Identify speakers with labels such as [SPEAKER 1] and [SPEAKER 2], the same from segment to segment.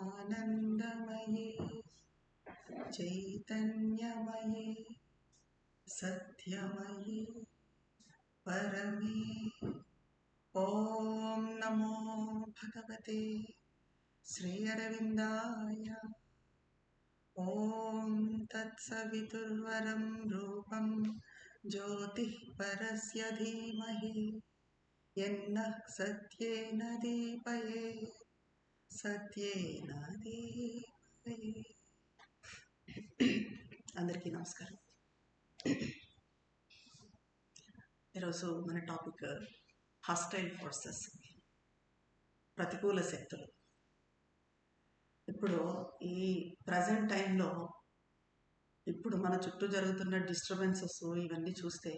[SPEAKER 1] आनन्दमयी चैतन्यमयी सत्यमयी परमे। ॐ नमो भगवते श्री अरविन्दाय। ॐ तत्सवितुर्वरं रूपं ज्योतिः परस्य धीमहि यन्नः सत्येन दीपयेत् సత్యేన దీపయే. అందరికీ నమస్కారం. ఈరోజు మన టాపిక్ హాస్టైల్ ఫోర్సెస్, ప్రతికూల శక్తులు. ఇప్పుడు ఈ ప్రజెంట్ టైంలో ఇప్పుడు మన చుట్టూ జరుగుతున్న డిస్టర్బెన్సెస్ ఇవన్నీ చూస్తే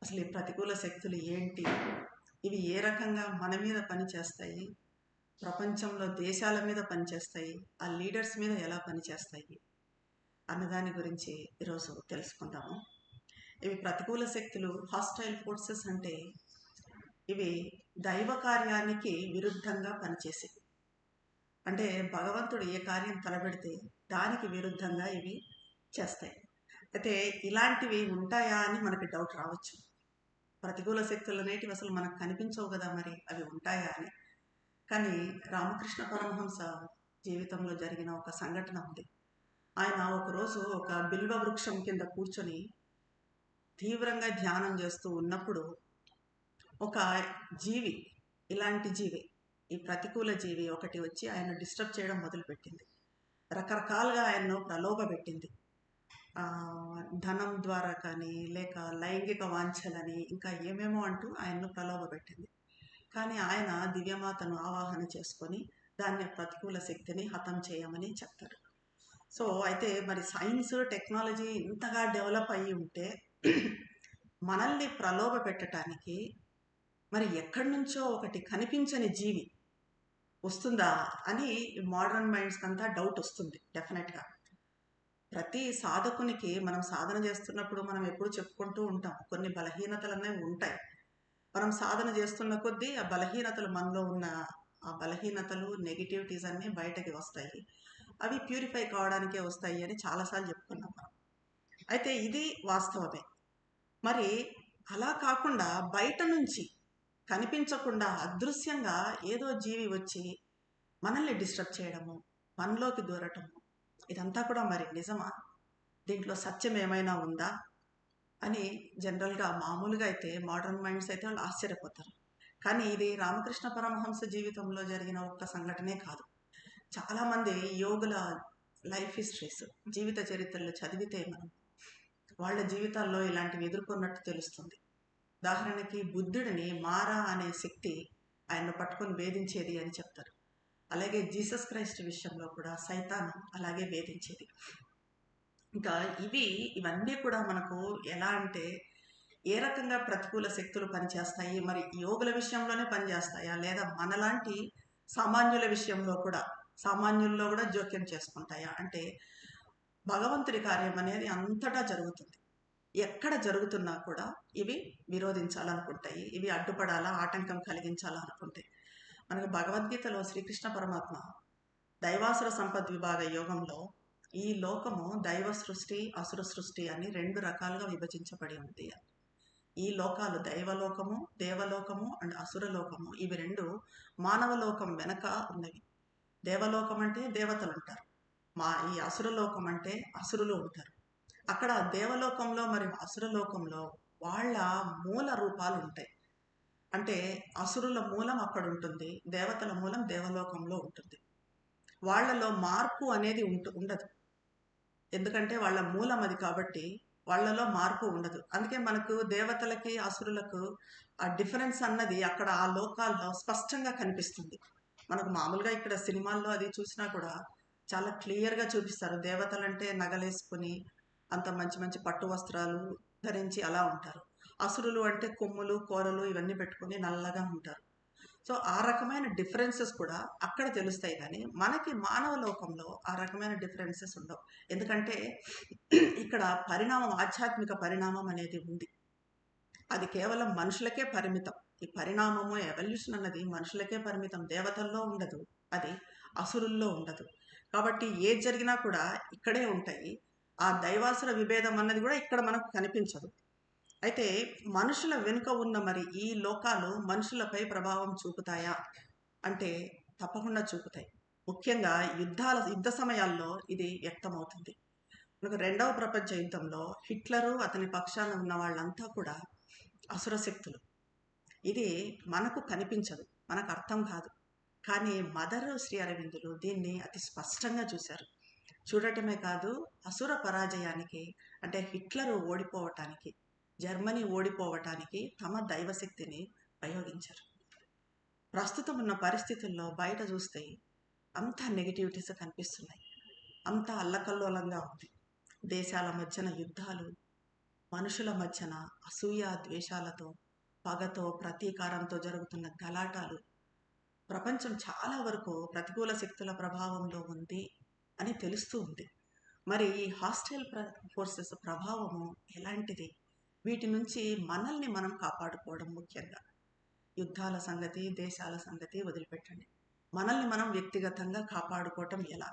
[SPEAKER 1] అసలు ఈ ప్రతికూల శక్తులు ఏంటి, ఇవి ఏ రకంగా మన మీద పనిచేస్తాయి, ప్రపంచంలో దేశాల మీద పనిచేస్తాయి, ఆ లీడర్స్ మీద ఎలా పనిచేస్తాయి అన్నదాని గురించి ఈరోజు తెలుసుకుందాము. ఇవి ప్రతికూల శక్తులు, హాస్టైల్ ఫోర్సెస్ అంటే ఇవి దైవ కార్యానికి విరుద్ధంగా పనిచేసేవి. అంటే భగవంతుడు ఏ కార్యం తలపెడితే దానికి విరుద్ధంగా ఇవి చేస్తాయి. అయితే ఇలాంటివి ఉంటాయా అని మనకి డౌట్ రావచ్చు. ప్రతికూల శక్తులు అనేటివి అసలు మనకు కనిపించవు కదా, మరి అవి ఉంటాయా అని. కానీ రామకృష్ణ పరమహంస జీవితంలో జరిగిన ఒక సంఘటన ఉంది. ఆయన ఒకరోజు ఒక బిల్వ వృక్షం కింద కూర్చొని తీవ్రంగా ధ్యానం చేస్తూ ఉన్నప్పుడు ఒక జీవి, ఇలాంటి జీవి, ఈ ప్రతికూల జీవి ఒకటి వచ్చి ఆయన డిస్టర్బ్ చేయడం మొదలుపెట్టింది. రకరకాలుగా ఆయన్ను ప్రలోభపెట్టింది. ధనం ద్వారా కానీ, లేక లైంగిక వాంఛలని, ఇంకా ఏమేమో అంటూ ఆయన్ను ప్రలోభపెట్టింది. కానీ ఆయన దివ్యమాతను ఆవాహన చేసుకొని దాన్ని ప్రతికూల శక్తిని హతం చేయమని చెప్తారు. సో అయితే మరి సైన్స్ టెక్నాలజీ ఇంతగా డెవలప్ అయ్యి ఉంటే మనల్ని ప్రలోభ పెట్టడానికి మరి ఎక్కడి నుంచో ఒకటి కనిపించని జీవి వస్తుందా అని మోడర్న్ మైండ్స్కి అంతా డౌట్ వస్తుంది. డెఫినెట్గా ప్రతి సాధకునికి మనం సాధన చేస్తున్నప్పుడు మనం ఎప్పుడు చెప్పుకుంటూ ఉంటాం, కొన్ని బలహీనతలు అనేవి ఉంటాయి. మనం సాధన చేస్తున్న కొద్దీ ఆ బలహీనతలు, మనలో ఉన్న ఆ బలహీనతలు, నెగిటివిటీస్ అన్నీ బయటకి వస్తాయి. అవి ప్యూరిఫై కావడానికే వస్తాయి అని చాలాసార్లు చెప్పుకున్నాం మనం. అయితే ఇది వాస్తవమే. మరి అలా కాకుండా బయట నుంచి కనిపించకుండా అదృశ్యంగా ఏదో జీవి వచ్చి మనల్ని డిస్టర్బ్ చేయడము, మనలోకి దూరటము, ఇదంతా కూడా మరి నిజమా? దీంట్లో సత్యం ఏమైనా ఉందా అని జనరల్గా మామూలుగా అయితే మోడర్న్ మైండ్స్ అయితే వాళ్ళు ఆశ్చర్యపోతారు. కానీ ఇది రామకృష్ణ పరమహంస జీవితంలో జరిగిన ఒక్క సంఘటనే కాదు. చాలామంది యోగుల లైఫ్ హిస్టరీస్, జీవిత చరిత్రలు చదివితే మనం వాళ్ళ జీవితాల్లో ఇలాంటివి ఎదుర్కొన్నట్టు తెలుస్తుంది. ఉదాహరణకి బుద్ధుడిని మారా అనే శక్తి ఆయన్ను పట్టుకొని వేధించేది అని చెప్తారు. అలాగే జీసస్ క్రైస్ట్ విషయంలో కూడా సైతాను అలాగే వేధించేది. ఇంకా ఇవన్నీ కూడా మనకు ఎలా అంటే ఏ రకంగా ప్రతికూల శక్తులు పనిచేస్తాయి, మరి యోగుల విషయంలోనే పనిచేస్తాయా లేదా మనలాంటి సామాన్యుల్లో కూడా జోక్యం చేసుకుంటాయా అంటే భగవంతుడి కార్యం అనేది అంతటా జరుగుతుంది. ఎక్కడ జరుగుతున్నా కూడా ఇవి విరోధించాలనుకుంటాయి, ఇవి అడ్డుపడాలా, ఆటంకం కలిగించాలనుకుంటాయి. మనకు భగవద్గీతలో శ్రీకృష్ణ పరమాత్మ దైవాసుర సంపద్ విభాగ యోగంలో ఈ లోకము దైవ సృష్టి, అసుర సృష్టి అని 2 రకాలుగా విభజించబడి ఉంది. ఈ లోకాలు దైవలోకము, దేవలోకము అండ్ అసురలోకము, ఇవి 2 మానవలోకం వెనక ఉన్నవి. దేవలోకం అంటే దేవతలు ఉంటారు, ఈ అసురలోకం అంటే అసురులు ఉంటారు. అక్కడ దేవలోకంలో మరియు అసురలోకంలో వాళ్ళ మూల రూపాలు ఉంటాయి. అంటే అసురుల మూలం అక్కడ ఉంటుంది, దేవతల మూలం దేవలోకంలో ఉంటుంది. వాళ్లలో మార్పు అనేది ఉండదు, ఎందుకంటే వాళ్ళ మూలం అది కాబట్టి వాళ్ళలో మార్పు ఉండదు. అందుకే మనకు దేవతలకి అసురులకు ఆ డిఫరెన్స్ అన్నది అక్కడ ఆ లోకాల్లో స్పష్టంగా కనిపిస్తుంది. మనకు మామూలుగా ఇక్కడ సినిమాల్లో అది చూసినా కూడా చాలా క్లియర్గా చూపిస్తారు. దేవతలంటే నగలేసుకొని అంత మంచి మంచి పట్టు వస్త్రాలు ధరించి అలా ఉంటారు. అసురులు అంటే కొమ్ములు, కూరలు ఇవన్నీ పెట్టుకొని నల్లగా ఉంటారు. సో ఆ రకమైన డిఫరెన్సెస్ కూడా అక్కడ తెలుస్తాయి. కానీ మనకి మానవ లోకంలో ఆ రకమైన డిఫరెన్సెస్ ఉండవు. ఎందుకంటే ఇక్కడ ఆధ్యాత్మిక పరిణామం అనేది ఉంది. అది కేవలం మనుషులకే పరిమితం. ఈ పరిణామము, ఎవల్యూషన్ అన్నది మనుషులకే పరిమితం, దేవతల్లో ఉండదు. అది అసురుల్లో ఉండదు. కాబట్టి ఏది జరిగినా కూడా ఇక్కడే ఉంటాయి. ఆ దైవాసుర విభేదం అన్నది కూడా ఇక్కడ మనకు కనిపించదు. అయితే మనుషుల వెనుక ఉన్న మరి ఈ లోకాలు మనుషులపై ప్రభావం చూపుతాయా అంటే తప్పకుండా చూపుతాయి. ముఖ్యంగా యుద్ధ సమయాల్లో ఇది వ్యక్తమవుతుంది. మనకు రెండవ ప్రపంచ యుద్ధంలో హిట్లరు అతని పక్షాన ఉన్న వాళ్ళంతా కూడా అసుర శక్తులు. ఇది మనకు కనిపించదు, మనకు అర్థం కాదు. కానీ మదర్ శ్రీ అరవిందులు దీన్ని అతి స్పష్టంగా చూశారు. చూడటమే కాదు, అసుర పరాజయానికి అంటే హిట్లరు ఓడిపోవటానికి, జర్మనీ ఓడిపోవటానికి తమ దైవశక్తిని ప్రయోగించారు. ప్రస్తుతం ఉన్న పరిస్థితుల్లో బయట చూస్తే అంతా నెగిటివిటీస్ కనిపిస్తున్నాయి. అంతా అల్లకల్లోలంగా ఉంది. దేశాల మధ్యన యుద్ధాలు, మనుషుల మధ్యన అసూయ ద్వేషాలతో, పగతో, ప్రతీకారంతో జరుగుతున్న గలాటాలు. ప్రపంచం చాలా వరకు ప్రతికూల శక్తుల ప్రభావంలో ఉంది అని తెలుస్తూ ఉంది. మరి ఈ హాస్టైల్ ఫోర్సెస్ ప్రభావము ఎలాంటిది? వీటి నుంచి మనల్ని మనం కాపాడుకోవడం ముఖ్యంగా. యుద్ధాల సంగతి, దేశాల సంగతి వదిలిపెట్టండి. మనల్ని మనం వ్యక్తిగతంగా కాపాడుకోవటం ఎలా?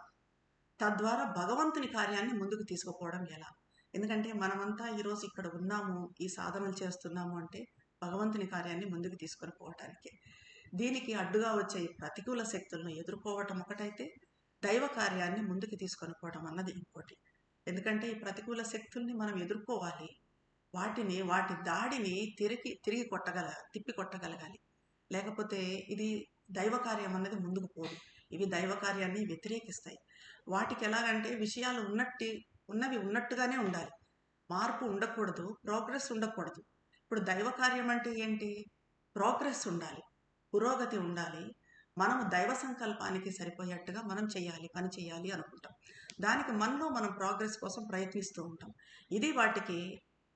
[SPEAKER 1] తద్వారా భగవంతుని కార్యాన్ని ముందుకు తీసుకుపోవడం ఎలా? ఎందుకంటే మనమంతా ఈరోజు ఇక్కడ ఉన్నాము, ఈ సాధనలు చేస్తున్నాము అంటే భగవంతుని కార్యాన్ని ముందుకు తీసుకొని పోవటానికి. దీనికి అడ్డుగా వచ్చే ప్రతికూల శక్తులను ఎదుర్కోవటం ఒకటైతే, దైవ కార్యాన్ని ముందుకు తీసుకొని పోవడం అన్నది ఇంకోటి. ఎందుకంటే ఈ ప్రతికూల శక్తుల్ని మనం ఎదుర్కోవాలి. వాటి దాడిని తిరిగి తిప్పి కొట్టగలగాలి. లేకపోతే ఇది దైవ కార్యం అన్నది ముందుకు పోదు. ఇవి దైవ కార్యాన్ని వ్యతిరేకిస్తాయి. వాటికి ఎలాగంటే విషయాలు ఉన్నవి ఉన్నట్టుగానే ఉండాలి. మార్పు ఉండకూడదు, ప్రోగ్రెస్ ఉండకూడదు. ఇప్పుడు దైవ కార్యం అంటే ఏంటి? ప్రోగ్రెస్ ఉండాలి, పురోగతి ఉండాలి. మనము దైవ సంకల్పానికి సరిపోయేట్టుగా పని చేయాలి అనుకుంటాం. దానికి మనం ప్రోగ్రెస్ కోసం ప్రయత్నిస్తూ ఉంటాం. ఇది వాటికి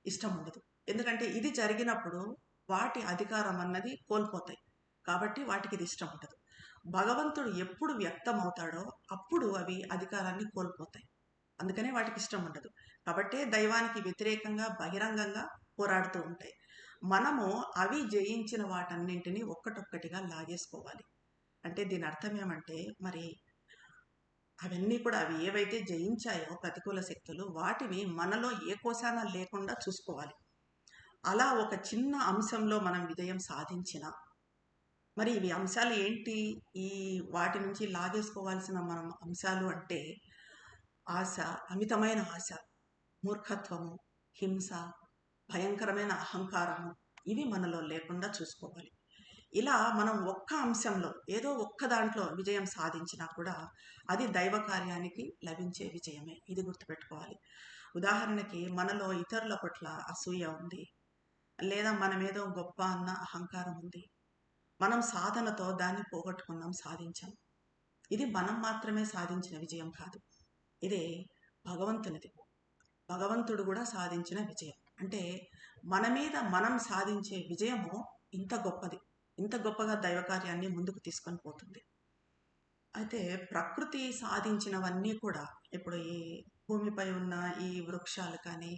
[SPEAKER 1] ఇష్టం ఉండదు. ఎందుకంటే ఇది జరిగినప్పుడు వాటి అధికారం అన్నది కోల్పోతాయి. కాబట్టి వాటికి ఇది ఇష్టం ఉండదు. భగవంతుడు ఎప్పుడు వ్యక్తం అవుతాడో అప్పుడు అవి అధికారాన్ని కోల్పోతాయి. అందుకనే వాటికి ఇష్టం ఉండదు. కాబట్టే దైవానికి వ్యతిరేకంగా బహిరంగంగా పోరాడుతూ ఉంటాయి. మనము అవి జయించిన వాటన్నింటినీ ఒక్కటొక్కటిగా లాగేసుకోవాలి. అంటే దీని అర్థం ఏమంటే, మరి అవన్నీ కూడా అవి ఏవైతే జయించాయో ప్రతికూల శక్తులు, వాటిని మనలో ఏ కోశాన లేకుండా చూసుకోవాలి. అలా ఒక చిన్న అంశంలో మనం విజయం సాధించిన, మరి ఇవి అంశాలు ఏంటి? ఈ వాటి నుంచి లాగేసుకోవాల్సిన మనం అంశాలు అంటే ఆశ, అమితమైన ఆశ, మూర్ఖత్వము, హింస, భయంకరమైన అహంకారము, ఇవి మనలో లేకుండా చూసుకోవాలి. ఇలా మనం ఒక్క అంశంలో ఏదో ఒక్క దాంట్లో విజయం సాధించినా కూడా అది దైవ కార్యానికి లభించే విజయమే. ఇది గుర్తుపెట్టుకోవాలి. ఉదాహరణకి మనలో ఇతరుల పట్ల అసూయ ఉంది, లేదా మనమేదో గొప్ప అన్న అహంకారం ఉంది. మనం సాధనతో దాన్ని పోగొట్టుకున్నాం, సాధించాం. ఇది మనం మాత్రమే సాధించిన విజయం కాదు, ఇదే భగవంతునిది. భగవంతుడు కూడా సాధించిన విజయం. అంటే మన మీద మనం సాధించే విజయము ఇంత గొప్పది, ఇంత గొప్పగా దైవ కార్యాన్ని ముందుకు తీసుకొని పోతుంది. అయితే ప్రకృతి సాధించినవన్నీ కూడా, ఇప్పుడు ఈ భూమిపై ఉన్న ఈ వృక్షాలు కానీ,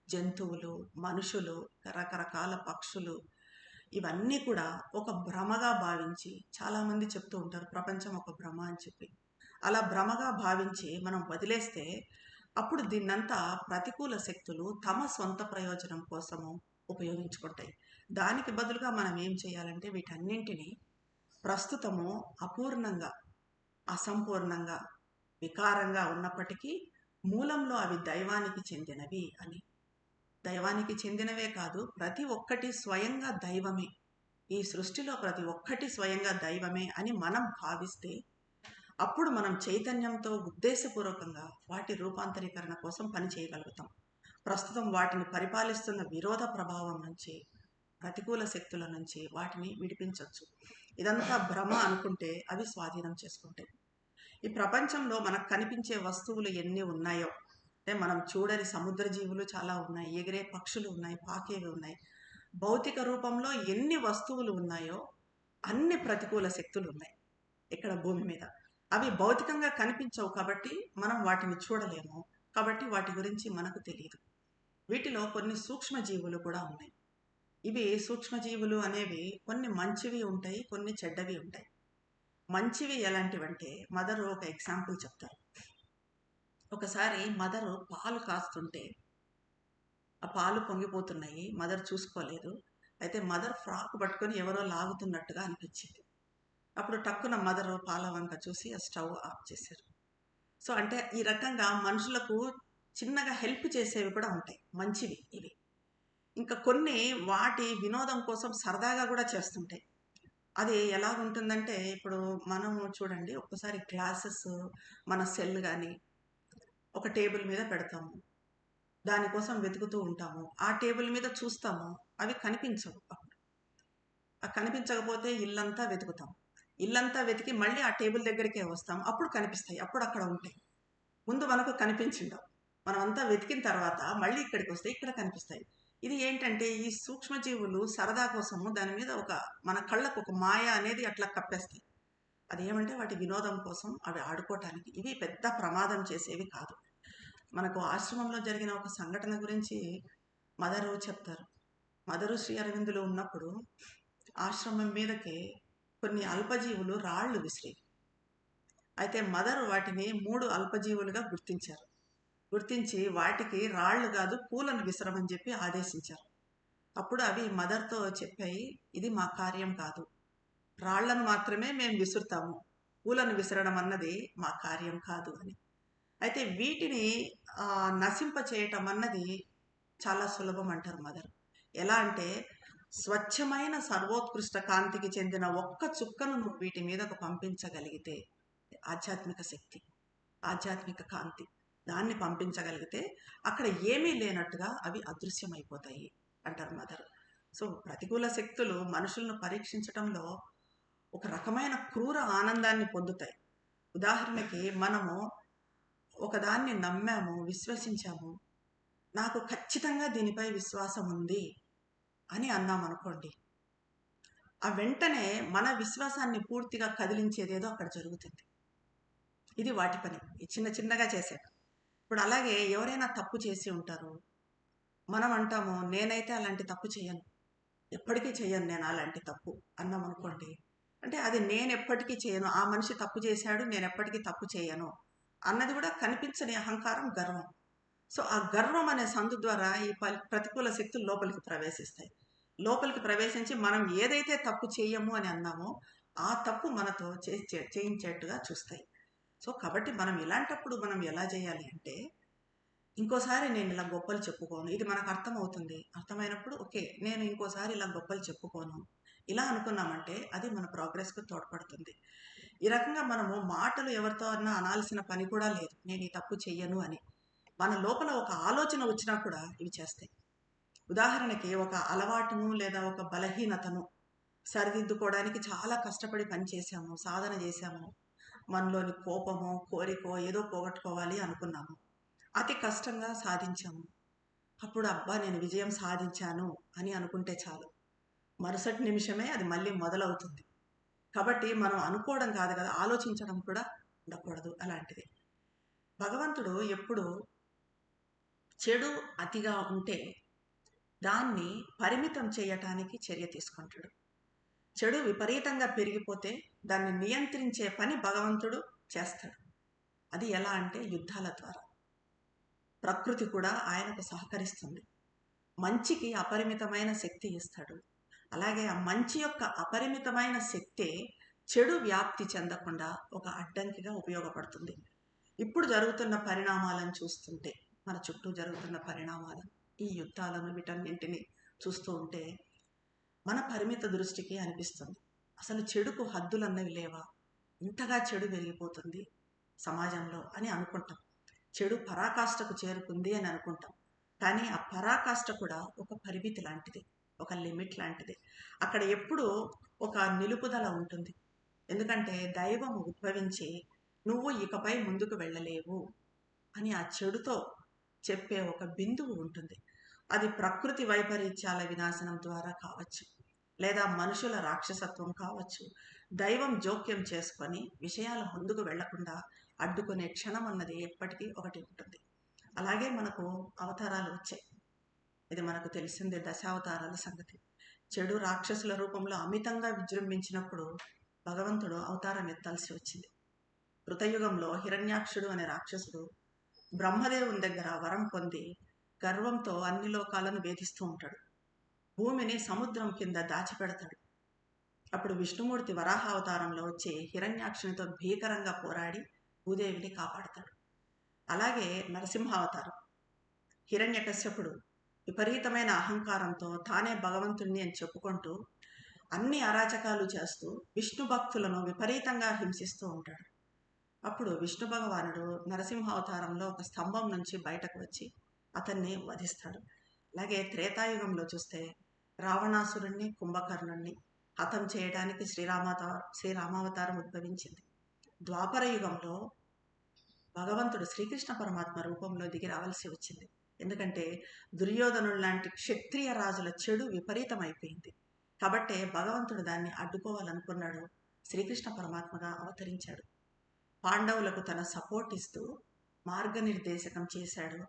[SPEAKER 1] జంతువులు, మనుషులు, రకరకాల పక్షులు, ఇవన్నీ కూడా ఒక భ్రమగా భావించి, చాలామంది చెప్తూ ఉంటారు ప్రపంచం ఒక భ్రమ అని చెప్పి. అలా భ్రమగా భావించి మనం వదిలేస్తే అప్పుడు దీన్నంతా ప్రతికూల శక్తులు తమ సొంత ప్రయోజనం కోసము ఉపయోగించుకుంటాయి. దానికి బదులుగా మనం ఏం చేయాలంటే వీటన్నింటినీ ప్రస్తుతము అపూర్ణంగా, అసంపూర్ణంగా, వికారంగా ఉన్నప్పటికీ మూలంలో అవి దైవానికి చెందినవి అని. దైవానికి చెందినవే కాదు, ప్రతి ఒక్కటి స్వయంగా దైవమే. ఈ సృష్టిలో ప్రతి ఒక్కటి స్వయంగా దైవమే అని మనం భావిస్తే అప్పుడు మనం చైతన్యంతో ఉద్దేశపూర్వకంగా వాటి రూపాంతరీకరణ కోసం పని చేయగలుగుతాం. ప్రస్తుతం వాటిని పరిపాలిస్తున్న విరోధ ప్రభావం నుంచి, ప్రతికూల శక్తుల నుంచి వాటిని విడిపించవచ్చు. ఇదంతా భ్రమ అనుకుంటే అవి స్వాధీనం చేసుకుంటాయి. ఈ ప్రపంచంలో మనకు కనిపించే వస్తువులు ఎన్ని ఉన్నాయో, అంటే మనం చూడని సముద్ర జీవులు చాలా ఉన్నాయి, ఎగిరే పక్షులు ఉన్నాయి, పాకేవి ఉన్నాయి. భౌతిక రూపంలో ఎన్ని వస్తువులు ఉన్నాయో అన్ని ప్రతికూల శక్తులు ఉన్నాయి ఇక్కడ భూమి మీద. అవి భౌతికంగా కనిపించవు కాబట్టి మనం వాటిని చూడలేము, కాబట్టి వాటి గురించి మనకు తెలియదు. వీటిలో కొన్ని సూక్ష్మజీవులు కూడా ఉన్నాయి. ఇవి సూక్ష్మజీవులు అనేవి కొన్ని మంచివి ఉంటాయి, కొన్ని చెడ్డవి ఉంటాయి. మంచివి ఎలాంటివంటే మదర్ ఒక ఎగ్జాంపుల్ చెప్తారు. ఒకసారి మదరు పాలు కాస్తుంటే ఆ పాలు పొంగిపోతున్నాయి. మదర్ చూసుకోలేదు. అయితే మదర్ ఫ్రాక్ పట్టుకొని ఎవరో లాగుతున్నట్టుగా అనిపించింది. అప్పుడు టక్కున మదరు పాల వంక చూసి ఆ స్టవ్ ఆఫ్ చేశారు. సో అంటే ఈ రకంగా మనుషులకు చిన్నగా హెల్ప్ చేసేవి కూడా ఉంటాయి. మంచివి ఇవి. ఇంకా కొన్ని వాటి వినోదం కోసం సరదాగా కూడా చేస్తుంటాయి. అది ఎలాగుంటుందంటే ఇప్పుడు మనము చూడండి ఒక్కసారి గ్లాసెస్ మన సెల్ గాని ఒక టేబుల్ మీద పెడతాము. దానికోసం వెతుకుతూ ఉంటాము. ఆ టేబుల్ మీద చూస్తాము. అవి కనిపించవు. కనిపించకపోతే ఇల్లంతా వెతుకుతాం. ఇల్లంతా వెతికి మళ్ళీ ఆ టేబుల్ దగ్గరికే వస్తాం. అప్పుడు కనిపిస్తాయి. అప్పుడు అక్కడ ఉంటాయి. ముందు మనకు కనిపించిండవు. మనమంతా వెతికిన తర్వాత మళ్ళీ ఇక్కడికి వస్తే ఇక్కడ కనిపిస్తాయి. ఇది ఏంటంటే ఈ సూక్ష్మజీవులు సరదా కోసము దాని మీద మన కళ్ళకు ఒక మాయ అనేది అట్లా కప్పేస్తాయి. అదేమంటే వాటి వినోదం కోసం అవి ఆడుకోవటానికి. ఇవి పెద్ద ప్రమాదం చేసేవి కాదు. మనకు ఆశ్రమంలో జరిగిన ఒక సంఘటన గురించి మదరు చెప్తారు. మదరు శ్రీ అరవిందులో ఉన్నప్పుడు ఆశ్రమం మీదకి కొన్ని అల్పజీవులు రాళ్ళు విసిరేవి. అయితే మదరు వాటిని 3 అల్పజీవులుగా గుర్తించారు. గుర్తించి వాటికి రాళ్ళు కాదు పూలను విసరమని చెప్పి ఆదేశించారు. అప్పుడు అవి మదర్తో చెప్పాయి, ఇది మా కార్యం కాదు, రాళ్లను మాత్రమే మేము విసురుతాము, పూలను విసరడం అన్నది మా కార్యం కాదు అని. అయితే వీటిని నశింప చేయటం అన్నది చాలా సులభం అంటారు మదర్. ఎలా అంటే స్వచ్ఛమైన సర్వోత్కృష్ట కాంతికి చెందిన ఒక్క చుక్కను నువ్వు వీటి మీదకు పంపించగలిగితే, ఆధ్యాత్మిక శక్తి, ఆధ్యాత్మిక కాంతి, దాన్ని పంపించగలిగితే అక్కడ ఏమీ లేనట్టుగా అవి అదృశ్యమైపోతాయి అంటారు మదర్. సో ప్రతికూల శక్తులు మనుషులను పరీక్షించటంలో ఒక రకమైన క్రూర ఆనందాన్ని పొందుతాయి. ఉదాహరణకి మనము ఒకదాన్ని నమ్మాము, విశ్వసించాము, నాకు ఖచ్చితంగా దీనిపై విశ్వాసం ఉంది అని అన్నాం అనుకోండి, ఆ వెంటనే మన విశ్వాసాన్ని పూర్తిగా కదిలించేదేదో అక్కడ జరుగుతుంది. ఇది వాటి పని, చిన్న చిన్నగా చేసేట. ఇప్పుడు అలాగే ఎవరైనా తప్పు చేసి ఉంటారు, మనం అంటాము నేనైతే అలాంటి తప్పు చేయను, ఎప్పటికీ చేయను నేను అలాంటి తప్పు అన్నాం అనుకోండి, అంటే అది నేను ఎప్పటికీ చేయను, ఆ మనిషి తప్పు చేశాడు నేను ఎప్పటికీ తప్పు చేయను అన్నది కూడా కనిపించని అహంకారం, గర్వం. సో ఆ గర్వం అనే సందు ద్వారా ఈ ప్రతికూల శక్తులు లోపలికి ప్రవేశిస్తాయి. లోపలికి ప్రవేశించి మనం ఏదైతే తప్పు చేయము అని అన్నామో ఆ తప్పు మనతో చేయించేట్టుగా చూస్తాయి. సో కాబట్టి మనం ఇలాంటప్పుడు మనం ఎలా చేయాలి అంటే, ఇంకోసారి నేను ఇలా గొప్పలు చెప్పుకోను, ఇది మనకు అర్థమవుతుంది. అర్థమైనప్పుడు ఓకే నేను ఇంకోసారి ఇలా గొప్పలు చెప్పుకోను ఇలా అనుకున్నామంటే అది మన ప్రోగ్రెస్కు తోడ్పడుతుంది. ఈ రకంగా మనము మాటలు ఎవరితో అన్నా అనాల్సిన పని కూడా లేదు, నేను ఈ తప్పు చెయ్యను అని. మన లోపల ఒక ఆలోచన వచ్చినా కూడా ఇవి చేస్తాయి. ఉదాహరణకి ఒక అలవాటును లేదా ఒక బలహీనతను సరిదిద్దుకోవడానికి చాలా కష్టపడి పని చేశాము, సాధన చేశాము, మనలోని కోపమో కోరికో ఏదో పోగొట్టుకోవాలి అనుకున్నాము, అతి కష్టంగా సాధించాము. అప్పుడు అబ్బా నేను విజయం సాధించాను అని అనుకుంటే చాలు, మరుసటి నిమిషమే అది మళ్ళీ మొదలవుతుంది. కాబట్టి మనం అనుకోవడం కాదు కదా, ఆలోచించడం కూడా ఉండకూడదు. అలాంటిది భగవంతుడు ఎప్పుడు చెడు అతిగా ఉంటే దాన్ని పరిమితం చేయటానికి చర్య తీసుకుంటాడు. చెడు విపరీతంగా పెరిగిపోతే దాన్ని నియంత్రించే పని భగవంతుడు చేస్తాడు. అది ఎలా అంటే యుద్ధాల ద్వారా. ప్రకృతి కూడా ఆయనకు సహకరిస్తుంది, మంచికి అపరిమితమైన శక్తి ఇస్తాడు. అలాగే ఆ మంచి యొక్క అపరిమితమైన శక్తే చెడు వ్యాప్తి చెందకుండా ఒక అడ్డంకిగా ఉపయోగపడుతుంది. ఇప్పుడు జరుగుతున్న పరిణామాలను చూస్తుంటే, మన చుట్టూ జరుగుతున్న పరిణామాలను, ఈ యుద్ధాలను, వీటన్నింటినీ చూస్తూ ఉంటే మన పరిమిత దృష్టికి అనిపిస్తుంది, అసలు చెడుకు హద్దులన్నవి లేవా, ఇంతగా చెడు పెరిగిపోతుంది సమాజంలో అని అనుకుంటాం. చెడు పరాకాష్ఠకు చేరుకుంది అని అనుకుంటాం. కానీ ఆ పరాకాష్ఠ కూడా ఒక పరిమితి లాంటిది, ఒక లిమిట్ లాంటిది. అక్కడ ఎప్పుడూ ఒక నిలుపుదల ఉంటుంది. ఎందుకంటే దైవం ఉద్భవించి నువ్వు ఇకపై ముందుకు వెళ్ళలేవు అని ఆ చెడుతో చెప్పే ఒక బిందువు ఉంటుంది. అది ప్రకృతి వైపరీత్యాల వినాశనం ద్వారా కావచ్చు, లేదా మనుషుల రాక్షసత్వం కావచ్చు. దైవం జోక్యం చేసుకొని విషయాలు ముందుకు వెళ్లకుండా అడ్డుకునే క్షణం అన్నది ఎప్పటికీ ఒకటి ఉంటుంది. అలాగే మనకు అవతారాలు వచ్చాయి, ఇది మనకు తెలిసిందే, దశావతారాల సంగతి. చెడు రాక్షసుల రూపంలో అమితంగా విజృంభించినప్పుడు భగవంతుడు అవతారం ఎత్తాల్సి వచ్చింది. కృతయుగంలో హిరణ్యాక్షుడు అనే రాక్షసుడు బ్రహ్మదేవుని దగ్గర వరం పొంది గర్వంతో అన్ని లోకాలను వేధిస్తూ ఉంటాడు. భూమిని సముద్రం కింద దాచిపెడతాడు. అప్పుడు విష్ణుమూర్తి వరాహ అవతారంలో వచ్చి హిరణ్యాక్షునితో భీకరంగా పోరాడి భూదేవిని కాపాడతాడు. అలాగే నరసింహావతారం, హిరణ్యకశ్యపుడు విపరీతమైన అహంకారంతో తానే భగవంతుణ్ణి అని చెప్పుకుంటూ అన్ని అరాచకాలు చేస్తూ విష్ణు భక్తులను విపరీతంగా హింసిస్తూ ఉంటాడు. అప్పుడు విష్ణు భగవానుడు నరసింహావతారంలో ఒక స్తంభం నుంచి బయటకు వచ్చి అతన్ని వధిస్తాడు. అలాగే త్రేతాయుగంలో చూస్తే రావణాసురుణ్ణి, కుంభకర్ణుణ్ణి హతం చేయడానికి శ్రీరామావతారం ఉద్భవించింది. ద్వాపర యుగంలో భగవంతుడు శ్రీకృష్ణ పరమాత్మ రూపంలో దిగి రావాల్సి వచ్చింది. ఎందుకంటే దుర్యోధనుడు లాంటి క్షత్రియ రాజుల చెడు విపరీతమైపోయింది. కాబట్టే భగవంతుడు దాన్ని అడ్డుకోవాలనుకున్నాడు. శ్రీకృష్ణ పరమాత్మగా అవతరించాడు. పాండవులకు తన సపోర్ట్ ఇస్తూ మార్గనిర్దేశకం చేశాడు.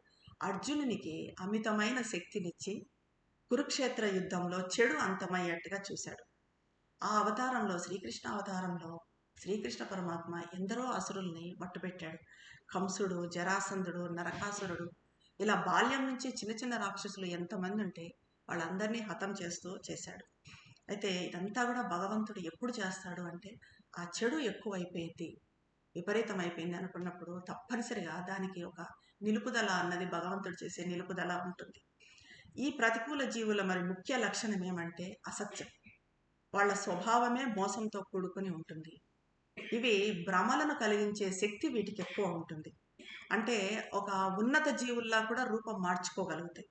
[SPEAKER 1] అర్జునునికి అమితమైన శక్తినిచ్చి కురుక్షేత్ర యుద్ధంలో చెడు అంతమయ్యేట్టుగా చూశాడు. ఆ అవతారంలో, శ్రీకృష్ణ అవతారంలో శ్రీకృష్ణ పరమాత్మ ఎందరో అసురుల్ని మట్టుపెట్టాడు. కంసుడు, జరాసంధుడు, నరకాసురుడు, ఇలా బాల్యం నుంచి చిన్న చిన్న రాక్షసులు ఎంతమంది ఉంటే వాళ్ళందరినీ హతం చేశాడు. అయితే ఇదంతా కూడా భగవంతుడు ఎప్పుడు చేస్తాడు అంటే ఆ చెడు ఎక్కువైపోయింది, విపరీతమైపోయింది అనుకున్నప్పుడు తప్పనిసరిగా దానికి ఒక నిలుపుదల అన్నది భగవంతుడు చేసే నిలుపుదల ఉంటుంది. ఈ ప్రతికూల జీవుల మరి ముఖ్య లక్షణం ఏమంటే అసత్యం. వాళ్ళ స్వభావమే మోసంతో కూడుకుని ఉంటుంది. ఇవి భ్రమలను కలిగించే శక్తి వీటికి ఎక్కువ ఉంటుంది. అంటే ఒక ఉన్నత జీవుల్లా కూడా రూపం మార్చుకోగలుగుతాయి.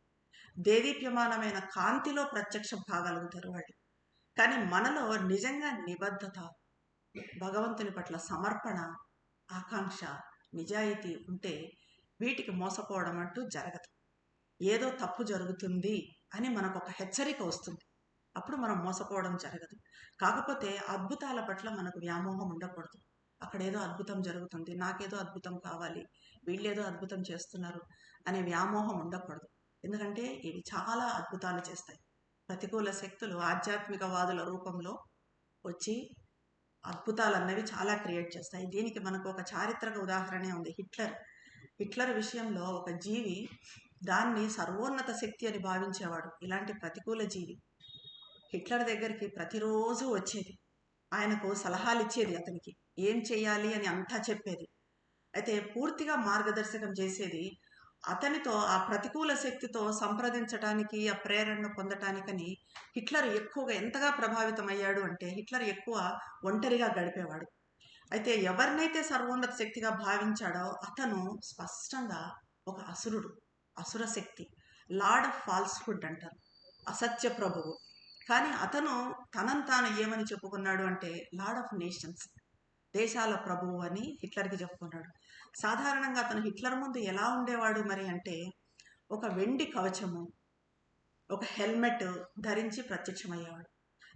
[SPEAKER 1] దేదీప్యమానమైన కాంతిలో ప్రత్యక్షం కాగలుగుతారు వాళ్ళు. కానీ మనలో నిజంగా నిబద్ధత, భగవంతుని పట్ల సమర్పణ, ఆకాంక్ష, నిజాయితీ ఉంటే వీటికి మోసపోవడం అంటూ జరగదు. ఏదో తప్పు జరుగుతుంది అని మనకు ఒక హెచ్చరిక వస్తుంది, అప్పుడు మనం మోసపోవడం జరగదు. కాకపోతే అద్భుతాల పట్ల మనకు వ్యామోహం ఉండకూడదు. అక్కడ ఏదో అద్భుతం జరుగుతుంది, నాకేదో అద్భుతం కావాలి, వీళ్ళేదో అద్భుతం చేస్తున్నారు అనే వ్యామోహం ఉండకూడదు. ఎందుకంటే ఇవి చాలా అద్భుతాలు చేస్తాయి. ప్రతికూల శక్తులు ఆధ్యాత్మికవాదుల రూపంలో వచ్చి అద్భుతాలు అన్నవి చాలా క్రియేట్ చేస్తాయి. దీనికి మనకు ఒక చారిత్రక ఉదాహరణే ఉంది. హిట్లర్ విషయంలో ఒక జీవి దాన్ని సర్వోన్నత శక్తి అని భావించేవాడు. ఇలాంటి ప్రతికూల జీవి హిట్లర్ దగ్గరికి ప్రతిరోజు వచ్చేది, ఆయనకు సలహాలు ఇచ్చేది, అతనికి ఏం చేయాలి అని అంతా చెప్పేది. అయితే పూర్తిగా మార్గదర్శకం చేసేది. అతనితో ఆ ప్రతికూల శక్తితో సంప్రదించడానికి, ఆ ప్రేరణను పొందటానికని హిట్లర్ ఎక్కువగా ఎంతగా ప్రభావితం అయ్యాడు అంటే హిట్లర్ ఎక్కువ ఒంటరిగా గడిపేవాడు. అయితే ఎవరినైతే సర్వోన్నత శక్తిగా భావించాడో అతను స్పష్టంగా ఒక అసురుడు, అసుర శక్తి, లార్డ్ ఆఫ్ ఫాల్స్హుడ్ అంటారు, అసత్య ప్రభువు. కానీ అతను తనను తాను ఏమని చెప్పుకున్నాడు అంటే లార్డ్ ఆఫ్ నేషన్స్, దేశాల ప్రభువు అని హిట్లర్కి చెప్పుకున్నాడు. సాధారణంగా అతను హిట్లర్ ముందు ఎలా ఉండేవాడు మరి అంటే ఒక వెండి కవచము, ఒక హెల్మెట్ ధరించి ప్రత్యక్షమయ్యేవాడు.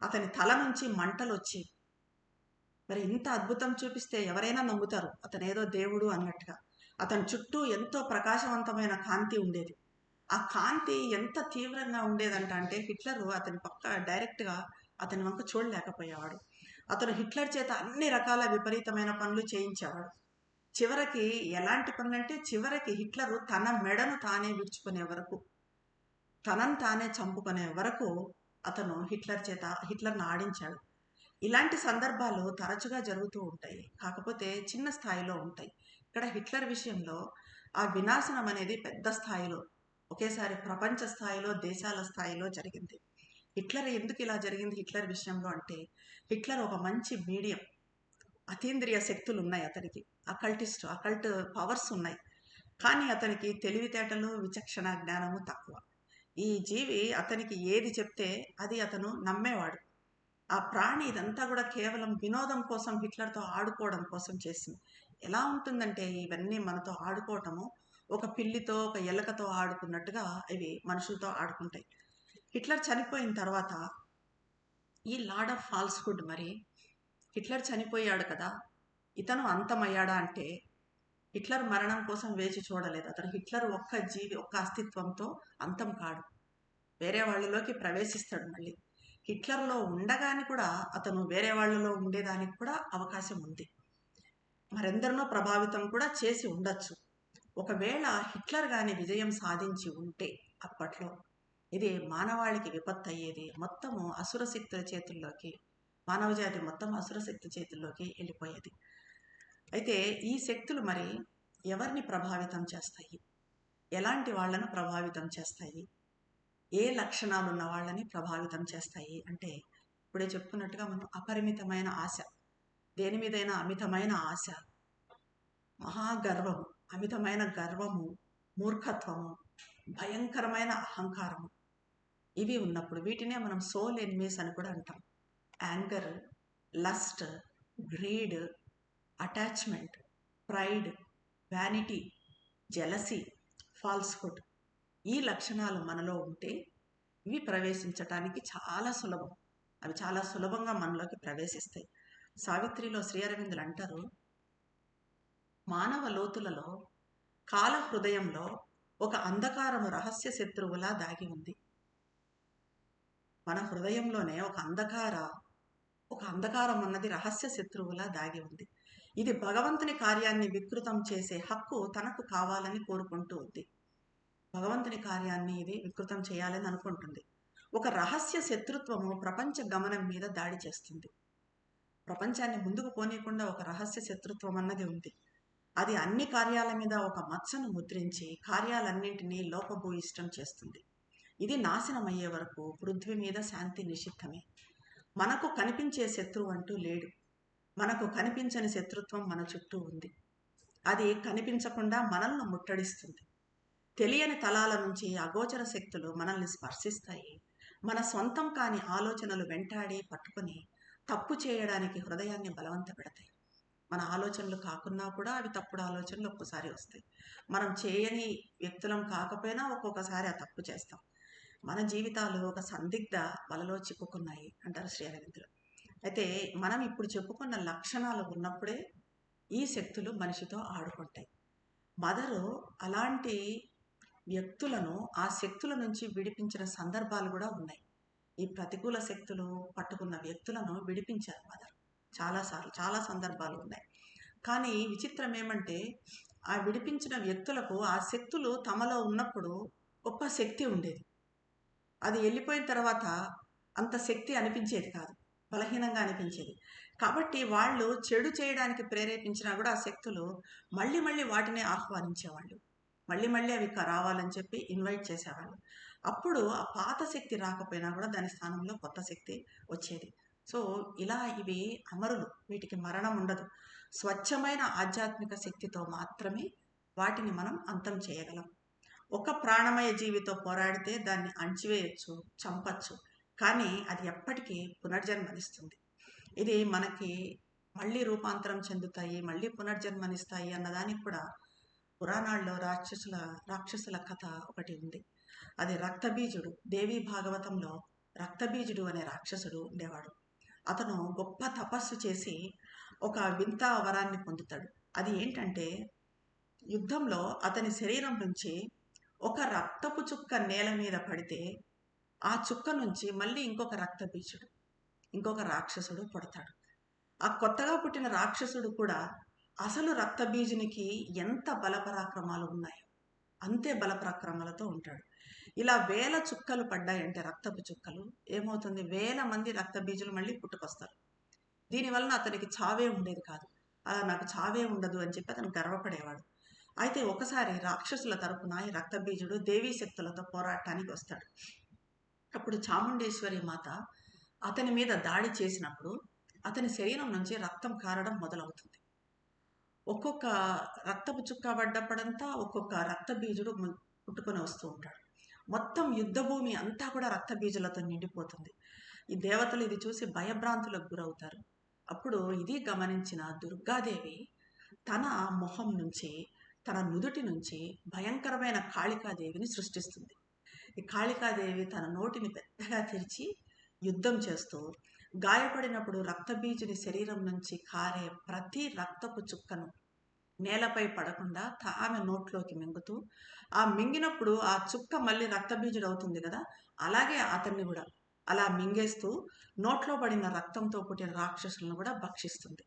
[SPEAKER 1] అతని తల నుంచి మంటలు వచ్చేవి. మరి ఇంత అద్భుతం చూపిస్తే ఎవరైనా నమ్ముతారు అతను ఏదో దేవుడు అన్నట్టుగా. అతని చుట్టూ ఎంతో ప్రకాశవంతమైన కాంతి ఉండేది. ఆ కాంతి ఎంత తీవ్రంగా ఉండేదంట అంటే హిట్లరు అతని పక్క డైరెక్ట్గా అతని వంక చూడలేకపోయేవాడు. అతను హిట్లర్ చేత అన్ని రకాల విపరీతమైన పనులు చేయించేవాడు. చివరికి ఎలాంటి పనులంటే చివరికి హిట్లరు తన మెడను తానే విడుచుకునే వరకు, తనను తానే చంపుకునే వరకు అతను హిట్లర్ను ఆడించాడు. ఇలాంటి సందర్భాలు తరచుగా జరుగుతూ ఉంటాయి, కాకపోతే చిన్న స్థాయిలో ఉంటాయి. ఇక్కడ హిట్లర్ విషయంలో ఆ వినాశనం అనేది పెద్ద స్థాయిలో, ఒకేసారి ప్రపంచ స్థాయిలో, దేశాల స్థాయిలో జరిగింది. హిట్లర్ ఎందుకు ఇలా జరిగింది హిట్లర్ విషయంలో అంటే హిట్లర్ ఒక మంచి మీడియం, అతీంద్రియ శక్తులు ఉన్నాయి అతనికి, అకల్ట్ పవర్స్ ఉన్నాయి. కానీ అతనికి తెలివితేటలు, విచక్షణ జ్ఞానము తక్కువ. ఈ జీవి అతనికి ఏది చెప్తే అది అతను నమ్మేవాడు. ఆ ప్రాణి ఇదంతా కూడా కేవలం వినోదం కోసం, హిట్లర్తో ఆడుకోవడం కోసం చేసింది. ఎలా ఉంటుందంటే ఇవన్నీ మనతో ఆడుకోవటము ఒక పిల్లితో, ఒక ఎలకతో ఆడుకున్నట్టుగా ఇవి మనుషులతో ఆడుకుంటాయి. హిట్లర్ చనిపోయిన తర్వాత ఈ లార్డ్ ఆఫ్ ఫాల్స్హుడ్, మరి హిట్లర్ చనిపోయాడు కదా, ఇతను అంతమయ్యాడా అంటే హిట్లర్ మరణం కోసం వేచి చూడలేదు. అతను హిట్లర్ ఒక్క జీవి, ఒక్క అస్తిత్వంతో అంతం కాడు, వేరే వాళ్ళలోకి ప్రవేశిస్తాడు మళ్ళీ. హిట్లర్లో ఉండగాని కూడా అతను వేరే వాళ్ళలో ఉండేదానికి కూడా అవకాశం ఉంది. మరెందరినో ప్రభావితం కూడా చేసి ఉండొచ్చు. ఒకవేళ హిట్లర్ గాని విజయం సాధించి ఉంటే అప్పట్లో ఇది మానవాళికి విపత్తు అయ్యేది. మొత్తము అసుర శక్తుల చేతుల్లోకి, మానవజాతి మొత్తం అసుర శక్తి చేతుల్లోకి వెళ్ళిపోయేది. అయితే ఈ శక్తులు మరి ఎవరిని ప్రభావితం చేస్తాయి? ఎలాంటి వాళ్ళను ప్రభావితం చేస్తాయి? ఏ లక్షణాలు ఉన్న వాళ్ళని ప్రభావితం చేస్తాయి అంటే, ఇప్పుడే చెప్పుకున్నట్టుగా మనం అపరిమితమైన ఆశ, దేని మీదైనా అమితమైన ఆశ, మహాగర్వము, అమితమైన గర్వము, మూర్ఖత్వము, భయంకరమైన అహంకారము, ఇవి ఉన్నప్పుడు వీటినే మనం సోల్ ఎనిమీస్ అని కూడా అంటాం. Anger, lust, greed, attachment, pride, vanity, jealousy, falsehood, ఈ లక్షణాలు మనలో ఉంటే ఇవి ప్రవేశించటానికి చాలా సులభం. అవి చాలా సులభంగా మనలోకి ప్రవేశిస్తాయి. సావిత్రిలో శ్రీ అరవిందులు అంటారు, మానవ లోతులలో కాల హృదయంలో ఒక అంధకారము రహస్య శత్రువులా దాగి ఉంది. మన హృదయంలోనే ఒక అంధకారం అన్నది రహస్య శత్రువులా దాగి ఉంది. ఇది భగవంతుని కార్యాన్ని వికృతం చేసే హక్కు తనకు కావాలని కోరుకుంటూ ఉంది. భగవంతుని కార్యాన్ని ఇది వికృతం చేయాలని అనుకుంటుంది. ఒక రహస్య శత్రుత్వము ప్రపంచ గమనం మీద దాడి చేస్తుంది. ప్రపంచాన్ని ముందుకు పోనీయకుండా ఒక రహస్య శత్రుత్వం అన్నది ఉంది. అది అన్ని కార్యాల మీద ఒక మచ్చను ముద్రించి కార్యాలన్నింటినీ లోపభూయిష్టం చేస్తుంది. ఇది నాశనం అయ్యే వరకు పృథ్వీ మీద శాంతి నిషిద్ధమే. మనకు కనిపించే శత్రువు అంటూ లేడు. మనకు కనిపించని శత్రుత్వం మన చుట్టూ ఉంది. అది కనిపించకుండా మనల్ని ముట్టడిస్తుంది. తెలియని తలాల నుంచి అగోచర శక్తులు మనల్ని స్పర్శిస్తాయి. మన సొంతం కాని ఆలోచనలు వెంటాడి పట్టుకొని తప్పు చేయడానికి హృదయాన్ని బలవంత పెడతాయి. మన ఆలోచనలు కాకున్నా కూడా అవి తప్పుడు ఆలోచనలు ఒక్కోసారి వస్తాయి. మనం చేయని వ్యక్తులం కాకపోయినా ఒక్కొక్కసారి ఆ తప్పు చేస్తాం. మన జీవితాలు ఒక సందిగ్ధ వలలో చిక్కుకున్నాయి అంటారు శ్రీ అరవిందులు. అయితే మనం ఇప్పుడు చెప్పుకున్న లక్షణాలు ఉన్నప్పుడే ఈ శక్తులు మనిషితో ఆడుకుంటాయి. మదరు అలాంటి వ్యక్తులను ఆ శక్తుల నుంచి విడిపించిన సందర్భాలు కూడా ఉన్నాయి. ఈ ప్రతికూల శక్తులు పట్టుకున్న వ్యక్తులను విడిపించారు మదర్ చాలాసార్లు, చాలా సందర్భాలు ఉన్నాయి. కానీ విచిత్రం ఏమంటే, ఆ విడిపించిన వ్యక్తులకు ఆ శక్తులు తమలో ఉన్నప్పుడు గొప్ప శక్తి ఉండేది. అది వెళ్ళిపోయిన తర్వాత అంత శక్తి అనిపించేది కాదు, బలహీనంగా అనిపించేది. కాబట్టి వాళ్ళు చెడు చేయడానికి ప్రేరేపించినా కూడా ఆ శక్తులు మళ్ళీ మళ్ళీ వాటినే ఆహ్వానించేవాళ్ళు. మళ్ళీ మళ్ళీ అవి రావాలని చెప్పి ఇన్వైట్ చేసేవాళ్ళు. అప్పుడు ఆ పాత శక్తి రాకపోయినా కూడా దాని స్థానంలో కొత్త శక్తి వచ్చేది. సో ఇలా ఇవి అమరులు, వీటికి మరణం ఉండదు. స్వచ్ఛమైన ఆధ్యాత్మిక శక్తితో మాత్రమే వాటిని మనం అంతం చేయగలం. ఒక ప్రాణమయ జీవితో పోరాడితే దాన్ని అణచివేయచ్చు, చంపచ్చు, కానీ అది ఎప్పటికీ పునర్జన్మనిస్తుంది. ఇది మనకి మళ్ళీ రూపాంతరం చెందుతాయి, మళ్ళీ పునర్జన్మనిస్తాయి అన్నదానికి కూడా పురాణాల్లో రాక్షసుల కథ ఒకటి ఉంది. అది రక్తబీజుడు. దేవీ భాగవతంలో రక్తబీజుడు అనే రాక్షసుడు ఉండేవాడు. అతను గొప్ప తపస్సు చేసి ఒక వింత వరాన్ని పొందుతాడు. అది ఏంటంటే, యుద్ధంలో అతని శరీరం నుంచి ఒక రక్తపు చుక్క నేల మీద పడితే ఆ చుక్క నుంచి మళ్ళీ ఇంకొక రక్తబీజుడు, ఇంకొక రాక్షసుడు పుడతాడు. ఆ కొత్తగా పుట్టిన రాక్షసుడు కూడా అసలు రక్తబీజునికి ఎంత బలపరాక్రమాలు ఉన్నాయో అంతే బలపరాక్రమాలతో ఉంటాడు. ఇలా వేల చుక్కలు పడ్డాయంటే, రక్తపు చుక్కలు, ఏమవుతుంది, వేల మంది రక్తబీజులు మళ్ళీ పుట్టుకొస్తారు. దీనివలన అతనికి చావే ఉండేది కాదు. అలా నాకు చావే ఉండదు అని చెప్పి అతను గర్వపడేవాడు. అయితే ఒకసారి రాక్షసుల తరపున ఈ రక్తబీజుడు దేవీ శక్తులతో పోరాటానికి వస్తాడు. అప్పుడు చాముండేశ్వరి మాత అతని మీద దాడి చేసినప్పుడు అతని శరీరం నుంచి రక్తం కారడం మొదలవుతుంది. ఒక్కొక్క రక్తపు చుక్క పడ్డప్పుడంతా ఒక్కొక్క రక్తబీజుడు పుట్టుకొని వస్తూ ఉంటాడు. మొత్తం యుద్ధభూమి అంతా కూడా రక్తబీజులతో నిండిపోతుంది. ఈ దేవతలు ఇది చూసి భయభ్రాంతులకు గురవుతారు. అప్పుడు ఇది గమనించిన దుర్గాదేవి తన మొహం నుంచి, తన నుదుటి నుంచి భయంకరమైన కాళికాదేవిని సృష్టిస్తుంది. ఈ కాళికాదేవి తన నోటిని పెద్దగా తెరిచి యుద్ధం చేస్తూ గాయపడినప్పుడు రక్తబీజుని శరీరం నుంచి కారే ప్రతి రక్తపు చుక్కను నేలపై పడకుండా ఆమె నోట్లోకి మింగుతూ, ఆ మింగినప్పుడు ఆ చుక్క మళ్ళీ రక్తబీజుడు అవుతుంది కదా, అలాగే అతన్ని కూడా అలా మింగేస్తూ నోట్లో పడిన రక్తంతో పుట్టిన రాక్షసులను కూడా భక్షిస్తుంది.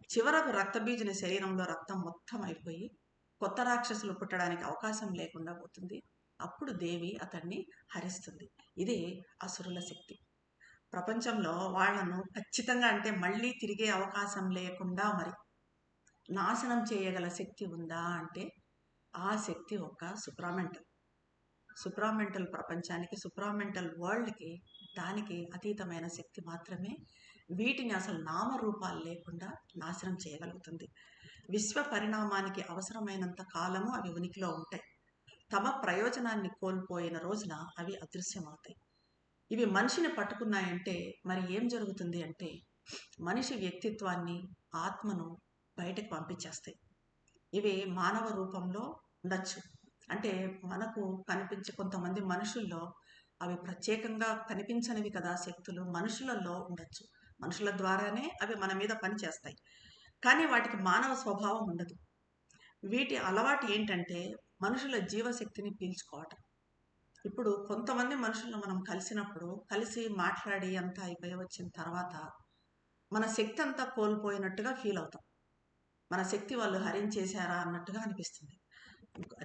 [SPEAKER 1] చివరకు రక్తబీజుని శరీరంలో రక్తం మొత్తం అయిపోయి కొత్త రాక్షసులు పుట్టడానికి అవకాశం లేకుండా పోతుంది. అప్పుడు దేవి అతన్ని హరిస్తుంది. ఇదే అసురుల శక్తి. ప్రపంచంలో వాళ్ళను ఖచ్చితంగా అంటే మళ్ళీ తిరిగే అవకాశం లేకుండా మరి నాశనం చేయగల శక్తి ఉందా అంటే ఆ శక్తి ఒక సుప్రామెంటల్ ప్రపంచానికి, సుప్రామెంటల్ వరల్డ్కి దానికి అతీతమైన శక్తి మాత్రమే వీటిని అసలు నామరూపాలు లేకుండా నాశనం చేయగలుగుతుంది. విశ్వ పరిణామానికి అవసరమైనంత కాలము అవి ఉనికిలో ఉంటాయి. తమ ప్రయోజనాన్ని కోల్పోయిన రోజున అవి అదృశ్యమవుతాయి. ఇవి మనిషిని పట్టుకున్నాయంటే మరి ఏం జరుగుతుంది అంటే మనిషి వ్యక్తిత్వాన్ని, ఆత్మను బయటకు పంపించేస్తాయి. ఇవి మానవ రూపంలో ఉండొచ్చు. అంటే మనకు కనిపించే కొంతమంది మనుషుల్లో అవి ప్రత్యేకంగా కనిపించనివి కదా శక్తులు మనుషులలో ఉండొచ్చు. మనుషుల ద్వారానే అవి మన మీద పనిచేస్తాయి. కానీ వాటికి మానవ స్వభావం ఉండదు. వీటి అలవాటు ఏంటంటే మనుషుల జీవశక్తిని పీల్చుకోవటం. ఇప్పుడు కొంతమంది మనుషులను మనం కలిసి మాట్లాడి అంతా అయిపోయి వచ్చిన తర్వాత మన శక్తి అంతా కోల్పోయినట్టుగా ఫీల్ అవుతాం. మన శక్తి వాళ్ళు హరించేశారా అన్నట్టుగా అనిపిస్తుంది.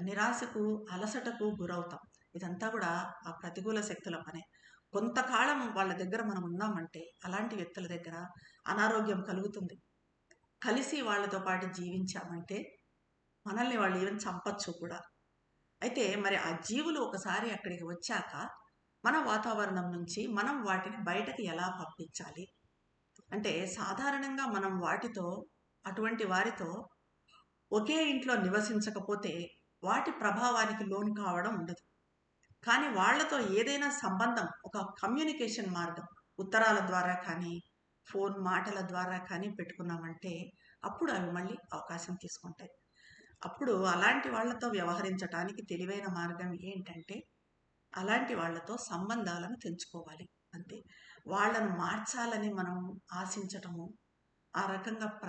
[SPEAKER 1] నిరాశకు, అలసటకు గురవుతాం. ఇదంతా కూడా ఆ ప్రతికూల శక్తుల పనే. కొంతకాలం వాళ్ళ దగ్గర మనం ఉన్నామంటే అలాంటి వ్యక్తుల దగ్గర అనారోగ్యం కలుగుతుంది. కలిసి వాళ్ళతో పాటు జీవించామంటే మనల్ని వాళ్ళు ఈవెన్ చంపచ్చు కూడా. అయితే మరి ఆ జీవులు ఒకసారి అక్కడికి వచ్చాక మన వాతావరణం నుంచి మనం వాటిని బయటకు ఎలా పంపించాలి అంటే సాధారణంగా మనం అటువంటి వారితో ఒకే ఇంట్లో నివసించకపోతే వాటి ప్రభావానికి లోను కావడం ఉండదు. కానీ వాళ్లతో ఏదైనా సంబంధం, ఒక కమ్యూనికేషన్ మార్గం, ఉత్తరాల ద్వారా కానీ ఫోన్ మాటల ద్వారా కానీ పెట్టుకున్నామంటే అప్పుడు అవి మళ్ళీ అవకాశం తీసుకుంటాయి. అప్పుడు అలాంటి వాళ్లతో వ్యవహరించటానికి తెలివైన మార్గం ఏంటంటే అలాంటి వాళ్లతో సంబంధాలను తెంచుకోవాలి అంతే. వాళ్ళను మార్చాలని మనం ఆశించటము, ఆ రకంగా